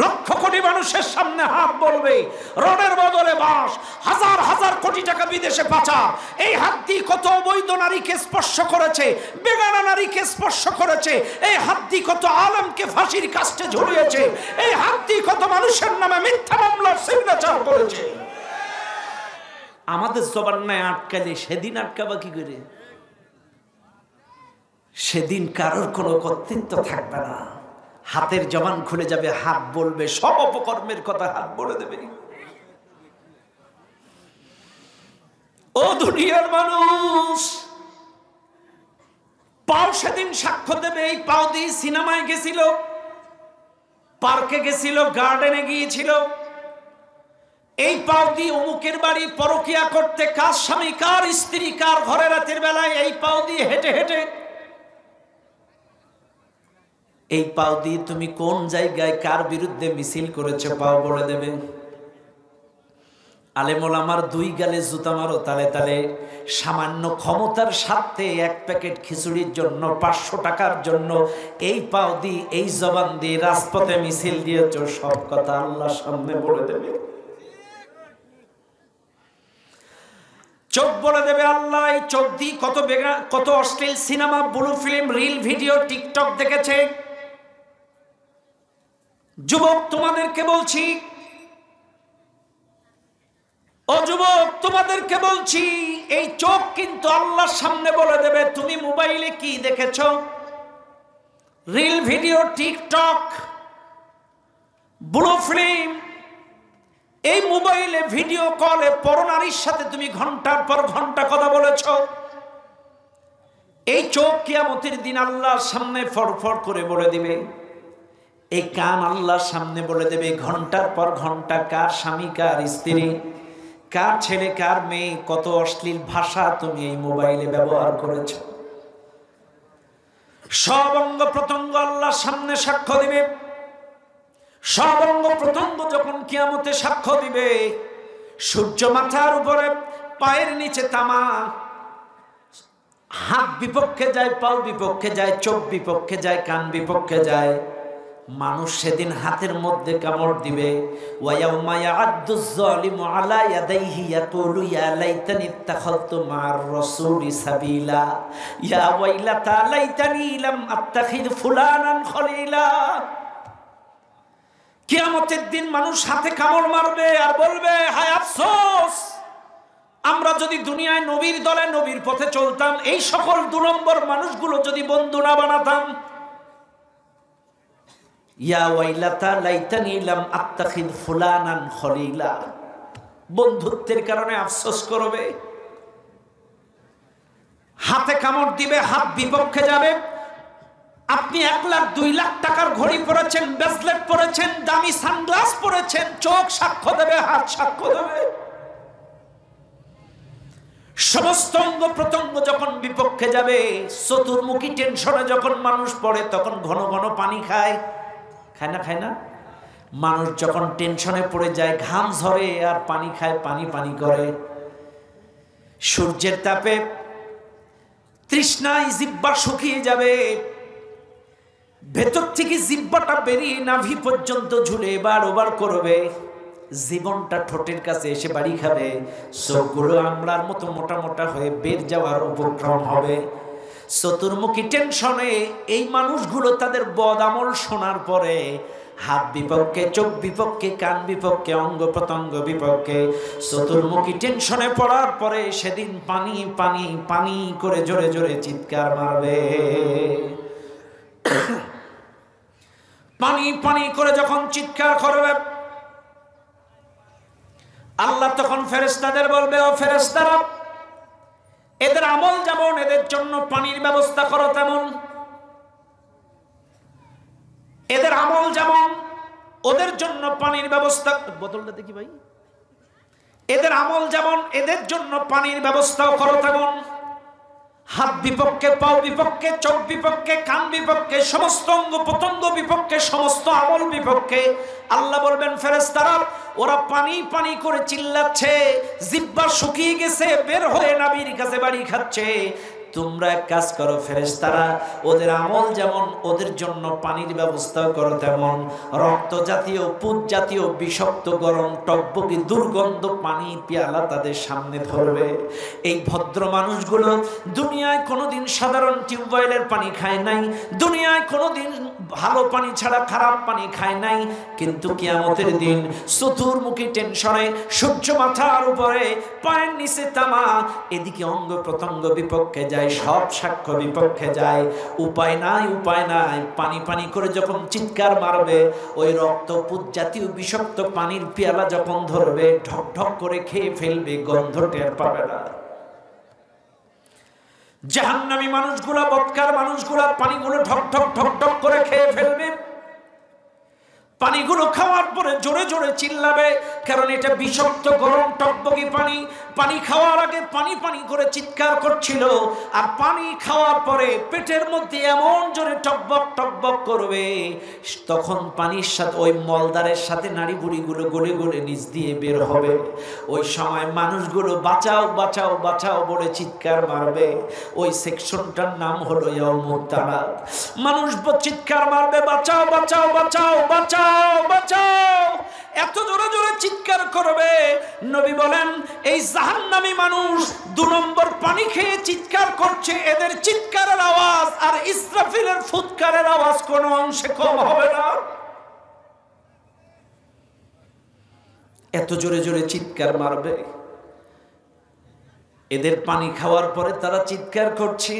[SPEAKER 1] লক্ষ কোটি মানুষের সামনে হাত বলবে, রোডের বদলে বাস, হাজার হাজার কোটি টাকা বিদেশে পাচার। এই হাত দিয়ে কত অবৈধ নারীকে স্পর্শ করেছে, বেগানা নারীকে স্পর্শ করেছে। এই হাত দিয়ে কত আলেমকে ফাঁসির কাস্টে ঝুলিয়েছে। এই হাত দিয়ে কত মানুষের নামে মিথ্যা মামলার সিগনেচার করেছে। আমাদের জবান নাই আটকালে সেদিন আটকাবা কি করে? সেদিন কারোর কোনো কর্তৃত্ব থাকবে না। হাতের জবান খুলে যাবে, হাত বলবে সব অপকর্মের কথা, হাত বলে দেবে। ও দুনিয়ার মানুষ, পাও সেদিন সাক্ষ্য দেবে। এই পাও দিয়ে সিনেমায় গেছিল, পার্কে গেছিল, গার্ডেনে গিয়েছিল। এই পাও দিয়ে অমুকের বাড়ি পরকিয়া করতে, কার স্বামী কার স্ত্রী কার ঘরে রাতের বেলায় এই পাও দিয়ে হেঁটে হেঁটে। এই পাও দিয়ে তুমি কোন জায়গায় কার বিরুদ্ধে মিছিল করেছো, পাও বলে দেবে। আলেম ওলামার ২ গালে জুতা মারো তালে তালে। সামান্য ক্ষমতার স্বার্থে ১ প্যাকেট খিচুড়ির জন্য, ৫০০ টাকার জন্য এই পাও দিয়ে, এই জবান দিয়ে রাজপথে মিছিল দিয়েছো, সব কথা আল্লাহর সামনে বলে দেবে। চোখ বলে দেবে আল্লাহ, এই চোখ দিয়ে কত অশ্লীল cinema, blue film, reel video, TikTok দেখেছে। যুবক তোমাদেরকে বলছি, ও যুবক তোমাদেরকে বলছি, এই চোখ কিন্তু আল্লাহর সামনে বলে দেবে তুমি মোবাইলে কি দেখেছো। Reel video, TikTok, blue film, এই মোবাইলে ভিডিও কলে পরনারীর সাথে তুমি ঘন্টার পর ঘন্টা কথা বলেছ। এই চোখ কিয়ামতের দিন আল্লাহর সামনে ফরফর করে বলে দিবে। এই কান আল্লাহর সামনে বলে দেবে ঘন্টার পর ঘন্টা কার স্বামী কার স্ত্রী, কার ছেলে কার মেয়ে, কত অশ্লীল ভাষা তুমি এই মোবাইলে ব্যবহার করেছ। সব অঙ্গ প্রত্যঙ্গ আল্লাহর সামনে সাক্ষ্য দিবে। সব অঙ্গ প্রত্যঙ্গ যখন কিয়ামতে সাক্ষ্য দিবে, সূর্য মাথার উপরে, পায়ের নিচে তামা, হাত বিপক্ষে যায়, পাও বিপক্ষে যায়, চোখ বিপক্ষে যায়, কান বিপক্ষে যায়। মানুষ সেদিন হাতের মধ্যে কামড় দিবে। ওয়ায়াউমা ইয়া'আদ্দুয যালিমু আলা ইয়াদাইহি ইয়াকুলু ইয়া লাইতানি ইত্তাখাযতু মা'আর রাসূলি সাবিলা ইয়া ওয়াইলাতা লাইতানি লাম আত্তাখিয ফুলানান খলিলা। কিয়ামতের দিন মানুষ হাতে কামড় মারবে আর বলবে হায় আফসোস, আমরা যদি দুনিয়ায় নবীর দলে নবীর পথে চলতাম, এই সকল ২ নম্বর মানুষগুলো যদি বন্ধু না বানাতাম। ইয়া ওয়াইলাতা লাইতানি লাম আত্তাখিয ফুলানান খলিলা, বন্ধুত্বের কারণে আফসোস করবে। হাতে কামড় দিবে, হাত বিপক্ষে যাবে। আপনি ১ লাখ ২ লাখ টাকার ঘড়ি পরেছেন, ব্রেসলেট পরেছেন, দামি সানগ্লাস পরেছেন, চোখ সাক্ষ্য দেবে, হাত সাক্ষ্য দেবে। সমস্ত অঙ্গ প্রত্যঙ্গ যখন বিপক্ষে যাবে, চতুর্মুখী টেনশনে যখন মানুষ পড়ে, তখন ঘন ঘন পানি খায়, খায় না খায় না? মানুষ যখন টেনশনে পড়ে যায়, ঘাম ঝরে আর পানি খায়, পানি পানি করে। সূর্যের তাপে তৃষ্ণায় জিহ্বা শুকিয়ে যাবে, ভেতর থেকে জিহ্বাটা বেরিয়ে নাভি পর্যন্ত ঝুলে এবার ওবার করবে। জীবনটা ঠোঁটের কাছে এসে বাড়ি খাবে, চোখগুলো আমলার মতো মোটা মোটা হয়ে বের যাওয়ার উপক্রম হবে। চতুর্মুখী টেনশনে এই মানুষগুলো তাদের বদ আমল শোনার পরে হাত বিপক্ষে, চোখ বিপক্ষে, কান বিপক্ষে, অঙ্গ প্রত্যঙ্গ বিপক্ষে, চতুর্মুখী টেনশনে পড়ার পরে সেদিন পানি পানি পানি করে জোরে জোরে চিৎকার মারবে। পানি পানি করে যখন চিৎকার করবে, আল্লাহ তখন ফেরেশতাদের বলবে, ও ফেরেশতারা, এদের আমল যেমন এদের জন্য পানির ব্যবস্থা করো তেমন, এদের আমল যেমন ওদের জন্য পানির ব্যবস্থা, বোতলটা দেখি ভাই, এদের আমল যেমন এদের জন্য পানির ব্যবস্থাও করো তেমন। হাত বিপক্ষে, পাও বিপক্ষে, চোখ বিপক্ষে, কান বিপক্ষে, সমস্ত অঙ্গ প্রত্যঙ্গ বিপক্ষে, সমস্ত আমল বিপক্ষে। আল্লাহ বলবেন, ফেরেশতারা, ওরা পানি পানি করে চিল্লাচ্ছে, জিহ্বা শুকিয়ে গেছে, বের হয়ে নবীর কাছে বাড়ি খাচ্ছে। তোমরা এক কাজ করো ফেরেশতারা, ওদের আমল যেমন ওদের জন্য পানির ব্যবস্থা করো তেমন রক্ত জাতীয়, পুত জাতীয়, বিষাক্ত, গরম, টকবকি, দুর্গন্ধ পানি পেয়ালা তাদের সামনে ধরবে। এই ভদ্র মানুষগুলো দুনিয়ায় কোনোদিন সাধারণ টিউবওয়েলের পানি খায় নাই, দুনিয়ায় কোনোদিন ভালো পানি ছাড়া খারাপ পানি খায় নাই, কিন্তু কিয়ামতের দিন চতুর্মুখী টেনশনে, সূর্য মাথার উপরে, পায়ের নিচে তামা, এদিকে অঙ্গ প্রত্যঙ্গ বিপক্ষে যায়, সব সাক্ষ্য বিপক্ষে যায়, উপায় নাই, উপায় নাই, পানি পানি করে যখন চিৎকার মারবে, ওই রক্তপুত জাতীয় বিষাক্ত পানির পেয়ালা যখন ধরবে, ঢক ঢক করে খেয়ে ফেলবে, গন্ধ টের পাবে না। জাহান্নামী মানুষগুলা, বদকার মানুষগুলা পানিগুলো ঢক ঢক ঢক ঢক করে খেয়ে ফেলবে। পানিগুলো খাওয়ার পরে জোরে জোরে চিল্লাবে, কারণ এটা বিষাক্ত, গরম, টকবকি পানি। পানি খাওয়ার আগে পানি পানি করে চিৎকার করছিল, আর পানি খাওয়ার পরে পেটের মধ্যে এমন জোরে টকবক টকবক করবে, তখন পানির সাথে ওই মলদারের সাথে নাড়ি বুড়িগুলো গলে গলে নিচ দিয়ে বের হবে। ওই সময় মানুষগুলো বাঁচাও বাঁচাও বাঁচাও বলে চিৎকার মারবে। ওই সেকশনটার নাম হলো ইয়াউমুত তালাক। মানুষ চিৎকার মারবে, বাঁচাও বাঁচাও বাঁচাও বাঁচাও বাঁচাও, এত জোরে জোরে চিৎকার করবে। নবী বলেন, এই জাহান্নামী মানুষ 2 নম্বর পানি খেয়ে চিৎকার করছে, এদের চিৎকারের আওয়াজ আর ইসরাফিলের ফুৎকারের আওয়াজ কোনো অংশে কম হবে না। এত জোরে জোরে চিৎকার মারবে। এদের পানি খাওয়ার পরে তারা চিৎকার করছে।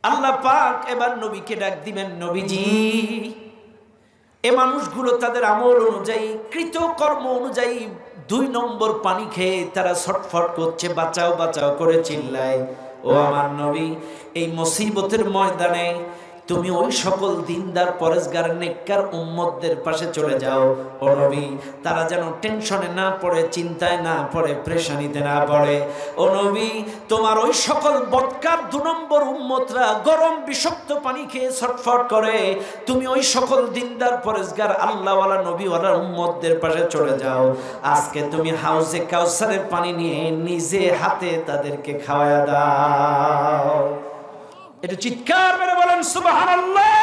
[SPEAKER 1] আল্লাহ পাক এবার নবীকে ডাক দিবেন, নবীজি, এ মানুষগুলো তাদের আমল অনুযায়ী, কৃতকর্ম অনুযায়ী 2 নম্বর পানি খেয়ে তারা ছটফট করছে, বাঁচাও বাঁচাও করে চিল্লায়। ও আমার নবী, এই মুসিবতের ময়দানে তুমি ওই সকল দিনদার, পরেশগার, নেককার উম্মতদের পাশে চলে যাও। ও নবী, তারা যেন টেনশনে না পড়ে, চিন্তায় না পড়ে, পেরেশানিতে না পড়ে। ও নবী, তোমার ওই সকল বদকার 2 নম্বর উম্মতরা গরম বিষাক্ত পানি খেয়ে ছটফট করে, তুমি ওই সকল দিনদার, পরেশগার, আল্লাহওয়ালা, নবীওয়ালা উম্মতদের পাশে চলে যাও। আজকে তুমি হাউজে কাউসারের পানি নিয়ে নিজে হাতে তাদেরকে খাওয়ায়া দাও। একটু চিৎকার মেরে বলেন সুবহানাল্লাহ।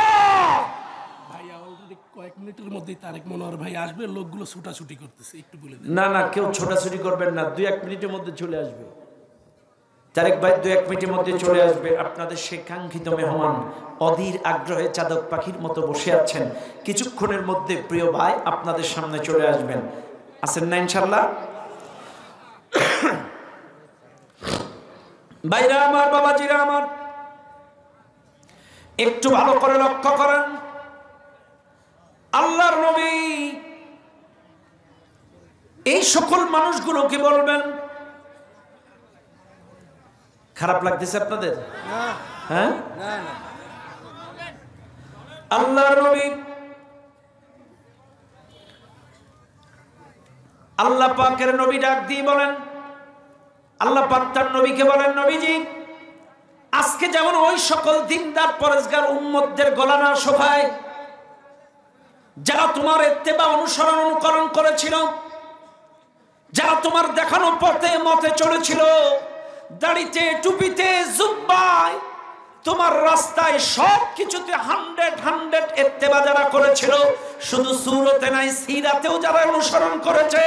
[SPEAKER 2] ভাই অলরেডি কয়েক মিনিটের মধ্যেই তারেক মনোহর ভাই আসবে, লোকগুলো ছুটাছুটি করতেছে, একটু বলে দেন।
[SPEAKER 1] না না, কেউ ছোটাছুটি করবেন না, 2-1 মিনিটের মধ্যে চলে আসবে। তারেক ভাই 2-1 মিনিটের মধ্যে চলে আসবে। আপনাদের সেই কাঙ্ক্ষিত মেহমান অধীর আগ্রহে চাতক পাখির মতো বসে আছেন, কিছুক্ষণের মধ্যে প্রিয় ভাই আপনাদের সামনে চলে আসবেন। আছেন না ইনশাআল্লাহ? ভাইরা আমার, বাবাজিরা আমার, একটু ভালো করে লক্ষ্য করেন। আল্লাহর নবী এই সকল মানুষগুলোকে বলবেন, খারাপ লাগতেছে আপনাদের? হ্যাঁ, আল্লাহর নবী, আল্লাহ পাকের নবী ডাক দিয়ে বলেন, আল্লাহ পাক তার নবীকে বলেন, নবীজি, আজকে যেমন ওই সকল দিনদার, পরেশগার উম্মতদের গলা না শোভায়, যারা তোমার ইত্তেবা, অনুসরণ, অনুকরণ করেছিল, যারা তোমার দেখানো পথে মতে চলেছিল, দাড়িতে, টুপিতে, জুব্বায়, তোমার রাস্তায় সবকিছুতে 100 ইত্তেবা যারা করেছিল, শুধু সূরতে নাই সিরাতেও যারা অনুসরণ করেছে,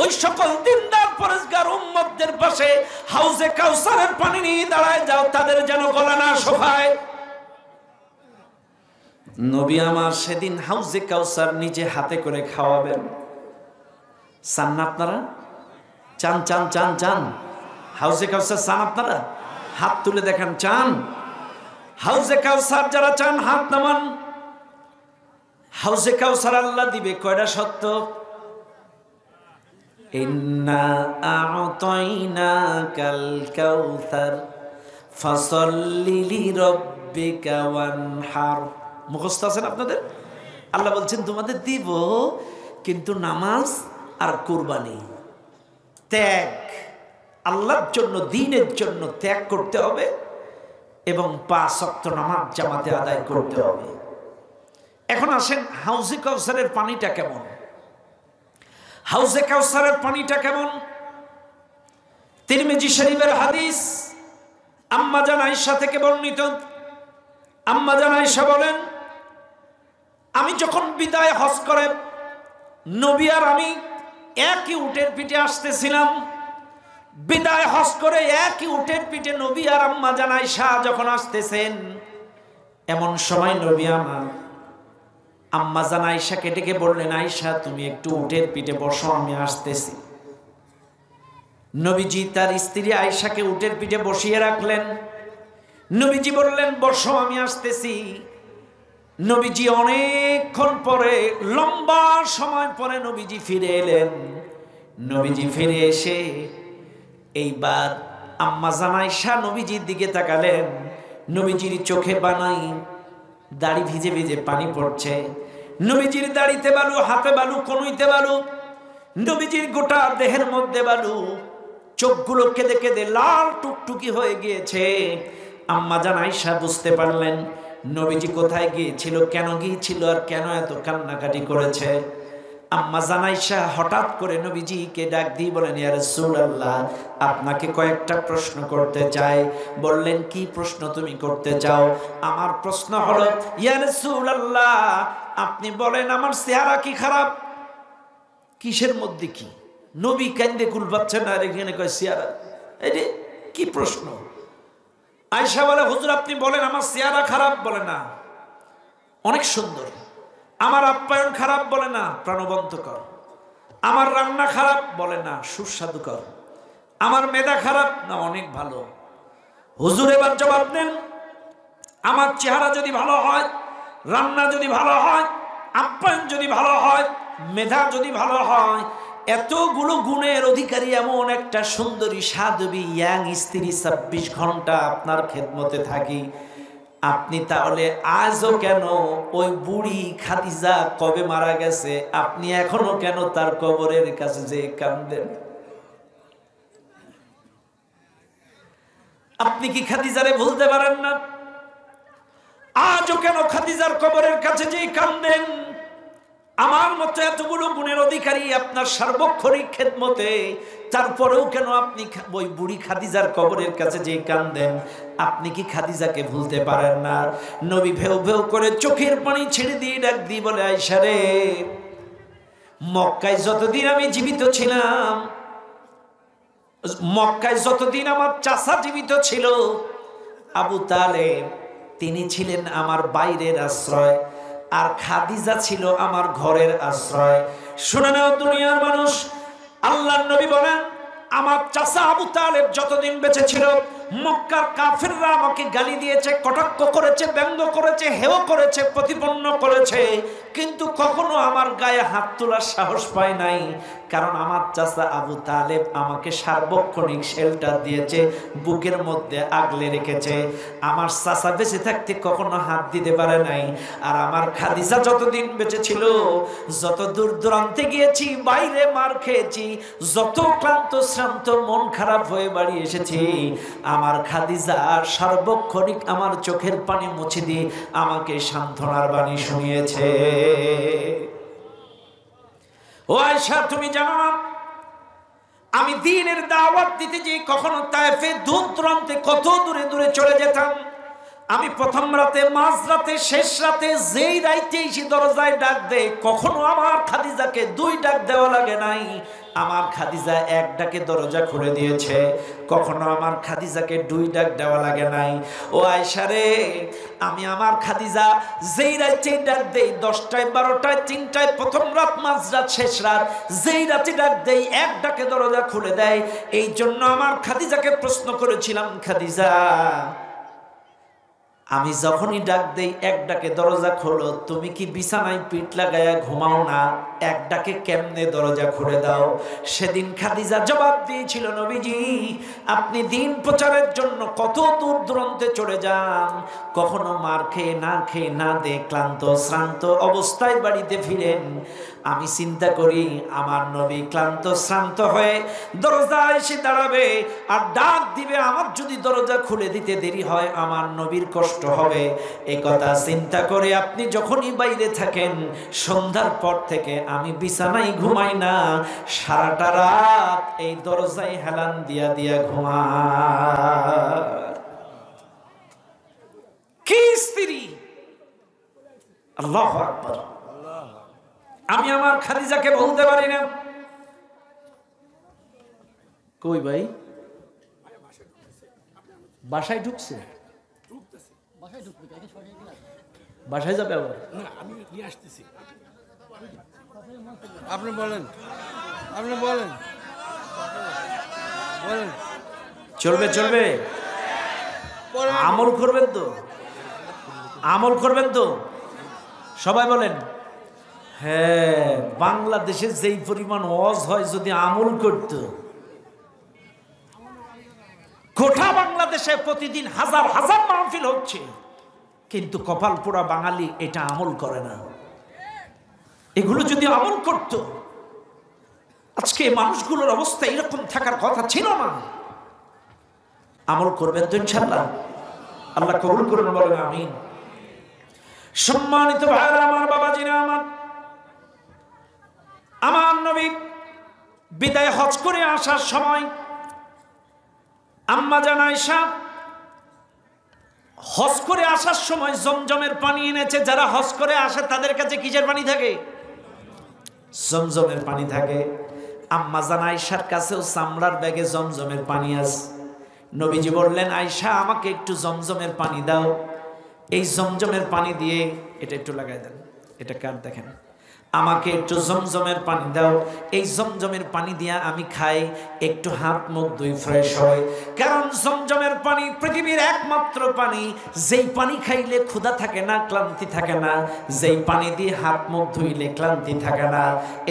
[SPEAKER 1] ওই সকল দিনদার পরেজগার উম্মতদের পাশে হাউজে কাউসারের পানি নিয়ে দাঁড়ায় যাও, তাদের যেন গলা না শোকায়। নবী আমার সেদিন হাউজে কাউসার নিজে হাতে করে খাওয়াবেন। চান না আপনারা? চান চান চান চান হাউজে কাউসার চান আপনারা? হাত তুলে দেখেন, চান? হাউজে কাউসার যারা চান হাত নামান। হাউজে কাউসার আল্লাহ দিবে কয়টা শর্ত? ইন্না আ'তাইনাকাল কাউসার ফাসাল্লি লিরাব্বিকা ওয়ানহার। মুখস্থ আছেন আপনাদের? আল্লাহ বলছেন তোমাদের দিব, কিন্তু নামাজ আর কুরবানি, ত্যাগ, আল্লাহর জন্য দ্বীনের জন্য ত্যাগ করতে হবে এবং 5 ওয়াক্ত নামাজ জামাতে আদায় করতে হবে। এখন আসেন হাউজে কাউসারের পানিটা কেমন? হাউজে কাউসারের পানিটা কেমন? তিরমিজি শরীফের হাদিস, আম্মা জান আয়েশা থেকে বর্ণিত। আম্মা জান আয়েশা বলেন, আমি যখন বিদায় হজ করে নবী আর আমি একই উটের পিঠে আসতেছিলাম। বিদায় হজ করে একই উটের পিঠে নবী আর আম্মা জান আয়েশা যখন আসতেছেন, এমন সময় নবী আমার আম্মা জান আয়েশাকে ডেকে বললেন, আয়েশা তুমি একটু উটের পিঠে বসো, আমি আসতেছি। নবীজি তার স্ত্রী আয়েশাকে উটের পিঠে বসিয়ে রাখলেন। নবীজি বললেন, বসো, আমি আসতেছি। নবীজি অনেকক্ষণ পরে, লম্বা সময় পরে নবীজি ফিরে এলেন। নবীজি ফিরে এসে এইবার আম্মা জান আয়েশা নবীজির দিকে তাকালেন। নবীজির চোখে বানাই, দাড়ি ভিজে ভিজে পানি পড়ছে। নবীজির দাড়িতে বালু, হাতে বালু, কনুইতে বালু, নবীজির গোটা দেহের মধ্যে বালু, চোখগুলো কেঁদে কেঁদে লাল টুকটুকি হয়ে গিয়েছে। আম্মা জান আয়েশা বুঝতে পারলেন নবীজি কোথায় গিয়েছিল, কেন গিয়েছিল, আর কেন এত কান্নাকাটি করেছে। আম্মা জান আয়েশা হঠাৎ করে নবীজিকে ডাক দিয়ে বলেন, ইয়া রাসূলুল্লাহ, আপনাকে কয়েকটা প্রশ্ন করতে চাই। বললেন, কি প্রশ্ন তুমি করতে চাও? আমার প্রশ্ন হলো, ইয়া রাসূলুল্লাহ, আপনি বলেন আমার চেহারা কি খারাপ? কিসের মধ্যে কি? নবী কান্দে কুল পাচ্ছে না, আর এখানে কয় চেহারা। এই রে কি প্রশ্ন? আয়েশা বলে, হুজুর আপনি বলেন আমার চেহারা খারাপ? বলে না, অনেক সুন্দর। আমার আপ্যায়ন খারাপ? বলে না, প্রাণবন্তকর। আমার রান্না খারাপ? বলে না, সুস্বাদুকর। আমার মেধা খারাপ? না, অনেক ভালো। হুজুর এবার জবাব দেন, আমার চেহারা যদি ভালো হয়, রান্না যদি ভালো হয়, আপ্যায়ন যদি ভালো হয়, মেধা যদি ভালো হয়, এতগুলো গুণের অধিকারী এমন একটা সুন্দরী সাধবী ইয়াং স্ত্রী 26 ঘন্টা আপনার খেদমতে থাকি, আপনি তাহলে আজও কেন ওই বুড়ি খাদিজা কবে মারা গেছে, আপনি এখনো কেন তার কবরের কাছে যে কাঁদেন? আপনি কি খাদিজারে ভুলতে পারেন না? আজও কেন খাদিজার কবরের কাছে যে কাঁদেন? আমার মতো এতগুলো গুণের অধিকারী আপনার সার্বক্ষণিক খেদমতে, তারপরেও কেন আপনি ওই বুড়ি খাদিজার কবরের কাছে যে কাঁদেন? আপনি কি খাদিজাকে ভুলতে পারেন না? নবী ভেউ ভেউ করে চোখের পানি ছেড়ে দিয়ে ডাক দিয়ে বলে, আয়েশা রে, মক্কায় যতদিন আমি জীবিত ছিলাম, মক্কায় যতদিন আমার চাচা জীবিত ছিল আবু তালেব, তিনি ছিলেন আমার বাইরের আশ্রয়, আর খাদিজা ছিল আমার ঘরের আশ্রয়। শুনে নাও দুনিয়ার মানুষ, আল্লাহর নবী বলেন, আমার চাচা আবু তালেব যতদিন বেঁচে ছিল, মক্কার কাফিররা আমাকে গালি দিয়েছে, কটাক্ষ করেছে, ব্যঙ্গ করেছে, হেয় করেছে, প্রতিপন্ন করেছে, কিন্তু কখনো আমার গায়ে হাত তোলার সাহস পায় নাই। কারণ আমার চাচা আবু তালেব আমাকে সার্বক্ষণিক শেল্টার দিয়েছে, বুকের মধ্যে আগলে রেখেছে। আমার চাচা বেঁচে থাকতে কখনো হাত দিতে পারে নাই। আর আমার খাদিজা যতদিন বেঁচে ছিল, যত দূর দূরান্তে গিয়েছি, বাইরে মার খেয়েছি, যত ক্লান্ত শ্রান্ত মন খারাপ হয়ে বাড়ি এসেছি, আমার খাদিজা সার্বক্ষণিক আমার চোখের পানি মুছে দিয়ে আমাকে সান্ত্বনার বাণী শুনিয়েছে। ও আয়েশা, তুমি জানো না, আমি দ্বীনের দাওয়াত দিতে যে কখনো তায়েফে দূর দূরান্তে কত দূরে দূরে চলে যেতাম, আমি প্রথম রাতে, মাঝ রাতে, শেষ রাতে, যেই রাইতে এসে দরজায় ডাক দেয়, কখনো আমার খাদিজাকে 2 ডাক দেওয়া লাগে নাই। আমার খাদিজা 1 ডাকে দরজা খুলে দিয়েছে, কখনো আমার খাদিজাকে 2 ডাক দেওয়া লাগে নাই। ও আয়েশা রে, আমি আমার খাদিজা যেই রাতে ডাক দেই, 10টায়, 12টায়, 3টায়, প্রথম রাত, মাঝ রাত, শেষ রাত, যেই রাতে ডাক দেই 1 ডাকে দরজা খুলে দেয়। এই জন্য আমার খাদিজাকে প্রশ্ন করেছিলাম, খাদিজা আমি যখনই ডাক দেই 1 ডাকে দরজা খোলো, তুমি কি বিছানায় পিঠ লাগায়া ঘুমাও না? 1 ডাকে কেমনে দরজা খুলে দাও? সেদিন খাদিজা জবাব দিয়েছিল, নবীজি আপনি দিন প্রচারের জন্য কত দূর দূরান্তে চলে যান, কখনো মার খেয়ে না দে ক্লান্ত শ্রান্ত অবস্থায় বাড়িতে ফিরেন। আমি চিন্তা করি আমার নবী ক্লান্ত শ্রান্ত হয়ে দরজায় এসে দাঁড়াবে আর ডাক দিবে, আমার যদি দরজা খুলে দিতে দেরি হয় আমার নবীর কষ্ট হবে। এই কথা চিন্তা করে আপনি যখনই বাইরে থাকেন, সন্ধ্যার পর থেকে আমি বিছানায় ঘুমাই না, সারাটা রাত এই দরজায় হেলান দিয়া দিয়া ঘুমাই। কি স্ত্রী! আল্লাহু আকবার। আমি আমার খাদিজাকে বলতে পারি না, কই ভাই বাসায় ঢুকছে, বাসায় যাবে আবার?
[SPEAKER 2] না, আমি নিয়ে আসতেছি।
[SPEAKER 3] আপনি বলেন, আপনি বলেন, বলেন।
[SPEAKER 1] চলবে চলবে, আমল করবেন তো, আমল করবেন তো সবাই বলেন। হ্যাঁ, বাংলাদেশে যেই পরিমাণ ওয়াজ হয়, যদি আমল করত, গোটা বাংলাদেশে প্রতিদিন হাজার হাজার মাহফিল হচ্ছে, কিন্তু কপাল পোড়া বাঙালি এটা আমল করে না। এগুলো যদি আমল করত, আজকে মানুষগুলোর অবস্থা এরকম থাকার কথা ছিল না। আমল করবেন তো ইনশাআল্লাহ? আল্লাহ কবুল করুন, বলেন আমিন। সম্মানিত ভাইরা আমার, বাবাজিরা আমার নবী বিদায় হজ করে আসার সময় আম্মা জান আয়েশা হজ করে আসার সময় জমজমের পানি এনেছে। যারা হজ করে আসে তাদের কাছে কিসের পানি থাকে? জমজমের পানি থাকে। আম্মা জান আয়েশার কাছেও চামড়ার ব্যাগে জমজমের পানি আছে। নবীজি বললেন, আয়েশা আমাকে একটু জমজমের পানি দাও। এই জমজমের পানি দিয়ে, এটা একটু লাগাই দেন, এটা কার দেখেন, আমাকে একটু জমজমের পানি দাও। এই জমজমের পানি দিয়া আমি খাই, একটু হাত মুখ ধুই, ফ্রেশ হয়। কারণ জমজমের পানি পৃথিবীর একমাত্র পানি, যেই পানি খাইলে ক্ষুধা থাকে না, ক্লান্তি থাকে না, যেই পানি দিয়ে হাত মুখ ধুইলে ক্লান্তি থাকে না।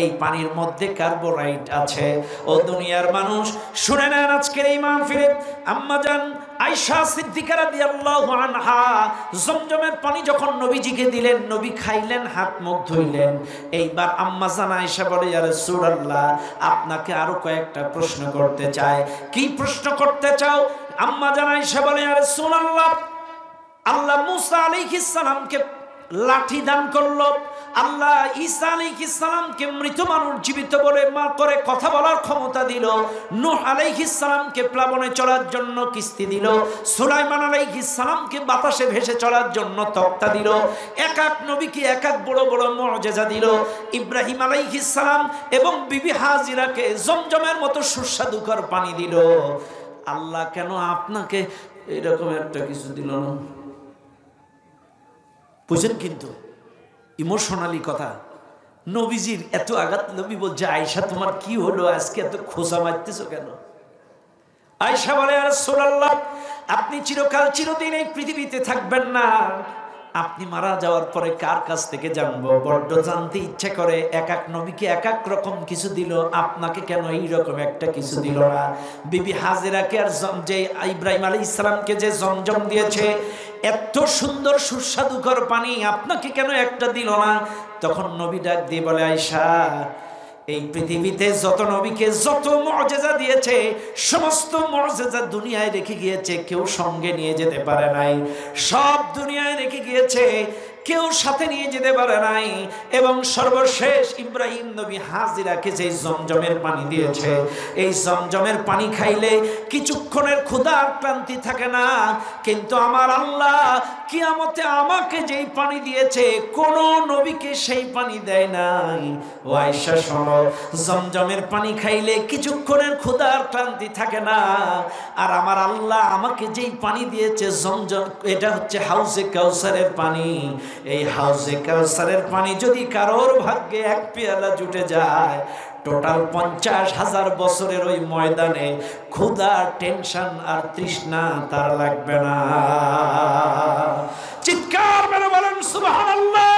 [SPEAKER 1] এই পানির মধ্যে কার্বোহাইড্রেট আছে। ও দুনিয়ার মানুষ, শুনে নেন আজকের এই মাহফিলে আম্মা জান আয়েশা সিদ্দিকা রাদিয়াল্লাহু আনহা জমজমের পানি যখন নবীজিকে দিলেন, নবী খাইলেন, হাত মুখ ধুইলেন। এইবার আম্মা জান আয়েশা বলে, ইয়া রাসূলুল্লাহ আপনাকে আরো কয়েকটা প্রশ্ন করতে চাই। কি প্রশ্ন করতে চাও? আম্মা জান আয়েশা বলে, ইয়া রাসূলুল্লাহ আল্লাহ মূসা আলাইহিস সালামকে লাঠি দান করলো, আল্লাহ ঈসা আলাইহিস সালামকে মৃত মানুষ জীবিত বলে মা করে কথা বলার ক্ষমতা দিল, নূহ আলাইহিস সালামকে প্লাবনে চলার জন্য কিস্তি দিল, সুলাইমান আলাইহিস সালামকে বাতাসে ভেসে চলার জন্য তক্তা দিল, এক এক নবীকে এক এক বড় বড় মুআজিজা দিল। ইব্রাহিম আলাইহিস সালাম এবং বিবি হাজিরাকে জমজমের মতো সুস্বাদুকর পানি দিল। আল্লাহ কেন আপনাকে এরকম একটা কিছু দিল না? বুঝেন কিন্তু ইমোশনালি কথা। নবীজির এত আঘাত। নবী বলছে, আয়েশা তোমার কি হলো, আজকে এত খোঁচা মারতেছো কেন? আয়েশা বলে, ইয়া রাসূলুল্লাহ আপনি চিরকাল চিরদিন এই পৃথিবীতে থাকবেন না, আপনি মারা যাওয়ার পরে কার কাছ থেকে জানবো, বড্ড জানতে ইচ্ছা করে। এক এক নবীকে এক এক রকম কিছু দিল, আপনাকে কেন এইরকম একটা কিছু দিল না? বিবি হাজেরাকে আর যে ইব্রাহিম আলাইহিস সালামকে যে জমজম দিয়েছে, এত সুন্দর সুস্বাদুকর পানি, আপনাকে কেন একটা দিল না? তখন নবী ডাক দিয়ে বলে, আয়েশা এই পৃথিবীতে যত নবীকে যত মুআজিজা দিয়েছে, সমস্ত মুআজিজা দুনিয়ায় রেখে গিয়েছে, কেউ সঙ্গে নিয়ে যেতে পারে নাই, সব দুনিয়ায় রেখে গিয়েছে। কেউ সাথে নিয়ে যেতে পারে নাই। এবং সর্বশেষ ইব্রাহিম নবী হাজিরাকে যে জমজমের পানি দিয়েছে, এই জমজমের পানি খাইলে কিছুক্ষণের ক্ষুধা ক্লান্তি থাকে না, কিন্তু আমার আল্লাহ কিয়ামতে আমাকে যেই পানি দিয়েছে কোন নবীকে সেই পানি দেয় নাই। ও আয়েশা শোনো, জমজমের পানি খাইলে কিছুক্ষণের ক্ষুধার ক্লান্তি থাকে না, আর আমার আল্লাহ আমাকে যেই পানি দিয়েছে জমজম, এটা হচ্ছে হাউজে কাউসারের পানি। এই হাউজে কাউসারের পানি যদি কারোর ভাগ্যে এক পেয়ালা জুটে যায়, টোটাল 50,000 বছরের ওই ময়দানে ক্ষুধা, টেনশন আর তৃষ্ণা তার লাগবে না। চিৎকার মেরে বলেন সুবহানাল্লাহ।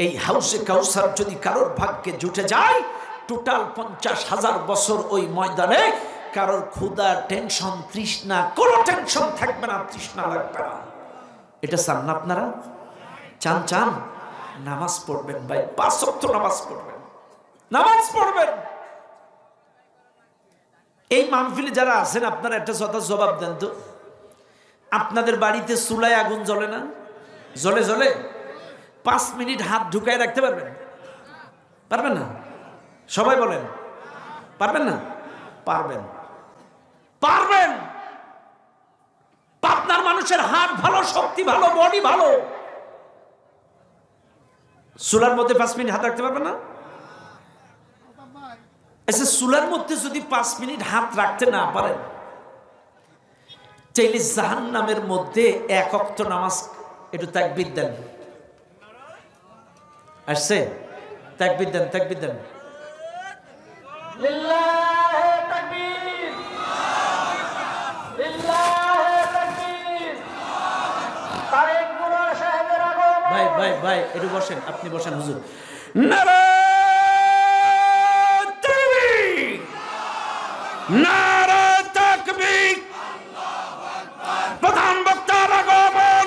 [SPEAKER 1] এই হাউসে কাউসার যদি কারোর ভাগ্যে জুটে যায়, টোটাল 50,000 বছর ওই ময়দানে কারোর ক্ষুধা, টেনশন, তৃষ্ণা, কোনো টেনশন থাকবে না, তৃষ্ণা লাগবে না। এটা চান না আপনারা? চান? চান? নামাজ পড়বেন ভাই, 5 ওয়াক্ত নামাজ পড়বেন, নামাজ পড়বেন। এই মাহফিলে যারা আছেন আপনারা একটা জবাব দেন তো, আপনাদের বাড়িতে চুলায় আগুন জ্বলে না? জ্বলে জ্বলে 5 মিনিট হাত ঢুকায় রাখতে পারবেন? পারবেন না? সবাই বলেন পারবেন না? পারবেন, পারবেন। পাবনার মানুষের হাত ভালো, শক্তি ভালো, বডি ভালো, চুলার মধ্যে 5 মিনিট হাত রাখতে পারবেন না? আচ্ছা, চুলার মধ্যে যদি 5 মিনিট হাত রাখতে না পারেন, চাইলে জাহান্নামের মধ্যে 1 ওয়াক্ত নামাজ, একটু তাকবীর দেন। আসছে? তাকবীর দেন, তাকবীর দেন। লিল্লাহে তাকবীর, লিল্লাহে তাকবীর। তারেক মুরাদ সাহেবের আগমন। ভাই ভাই ভাই একটু বসেন, আপনি বসেন হুজুর। নারায়ে তাকবীর, নারায়ে তাকবীর। প্রধান বক্তার আগমন।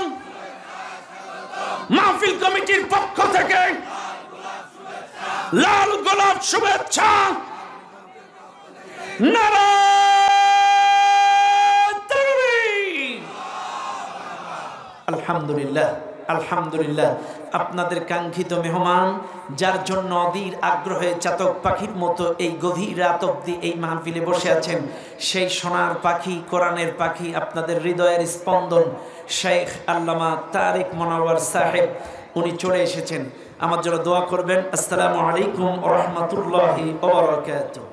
[SPEAKER 1] মাহফিল কমিটির পক্ষ থেকে লাল গোলাপ শুভেচ্ছা। নারায়ে তাকবীর। আলহামদুলিল্লাহ, আলহামদুলিল্লাহ। আপনাদের কাঙ্ক্ষিত মেহমান, যার জন্য অধীর আগ্রহে চাতক পাখির মতো এই গভীর রাত অবধি এই মাহফিলে বসে আছেন, সেই সোনার পাখি, কোরআনের পাখি, আপনাদের হৃদয়ের স্পন্দন, শেখ আল্লামা তারেক মনোয়ার সাহেব, উনি চলে এসেছেন। আমার জন্য দোয়া করবেন। আসসালামু আলাইকুম ওয়া রাহমাতুল্লাহি ওয়া বারাকাতুহু।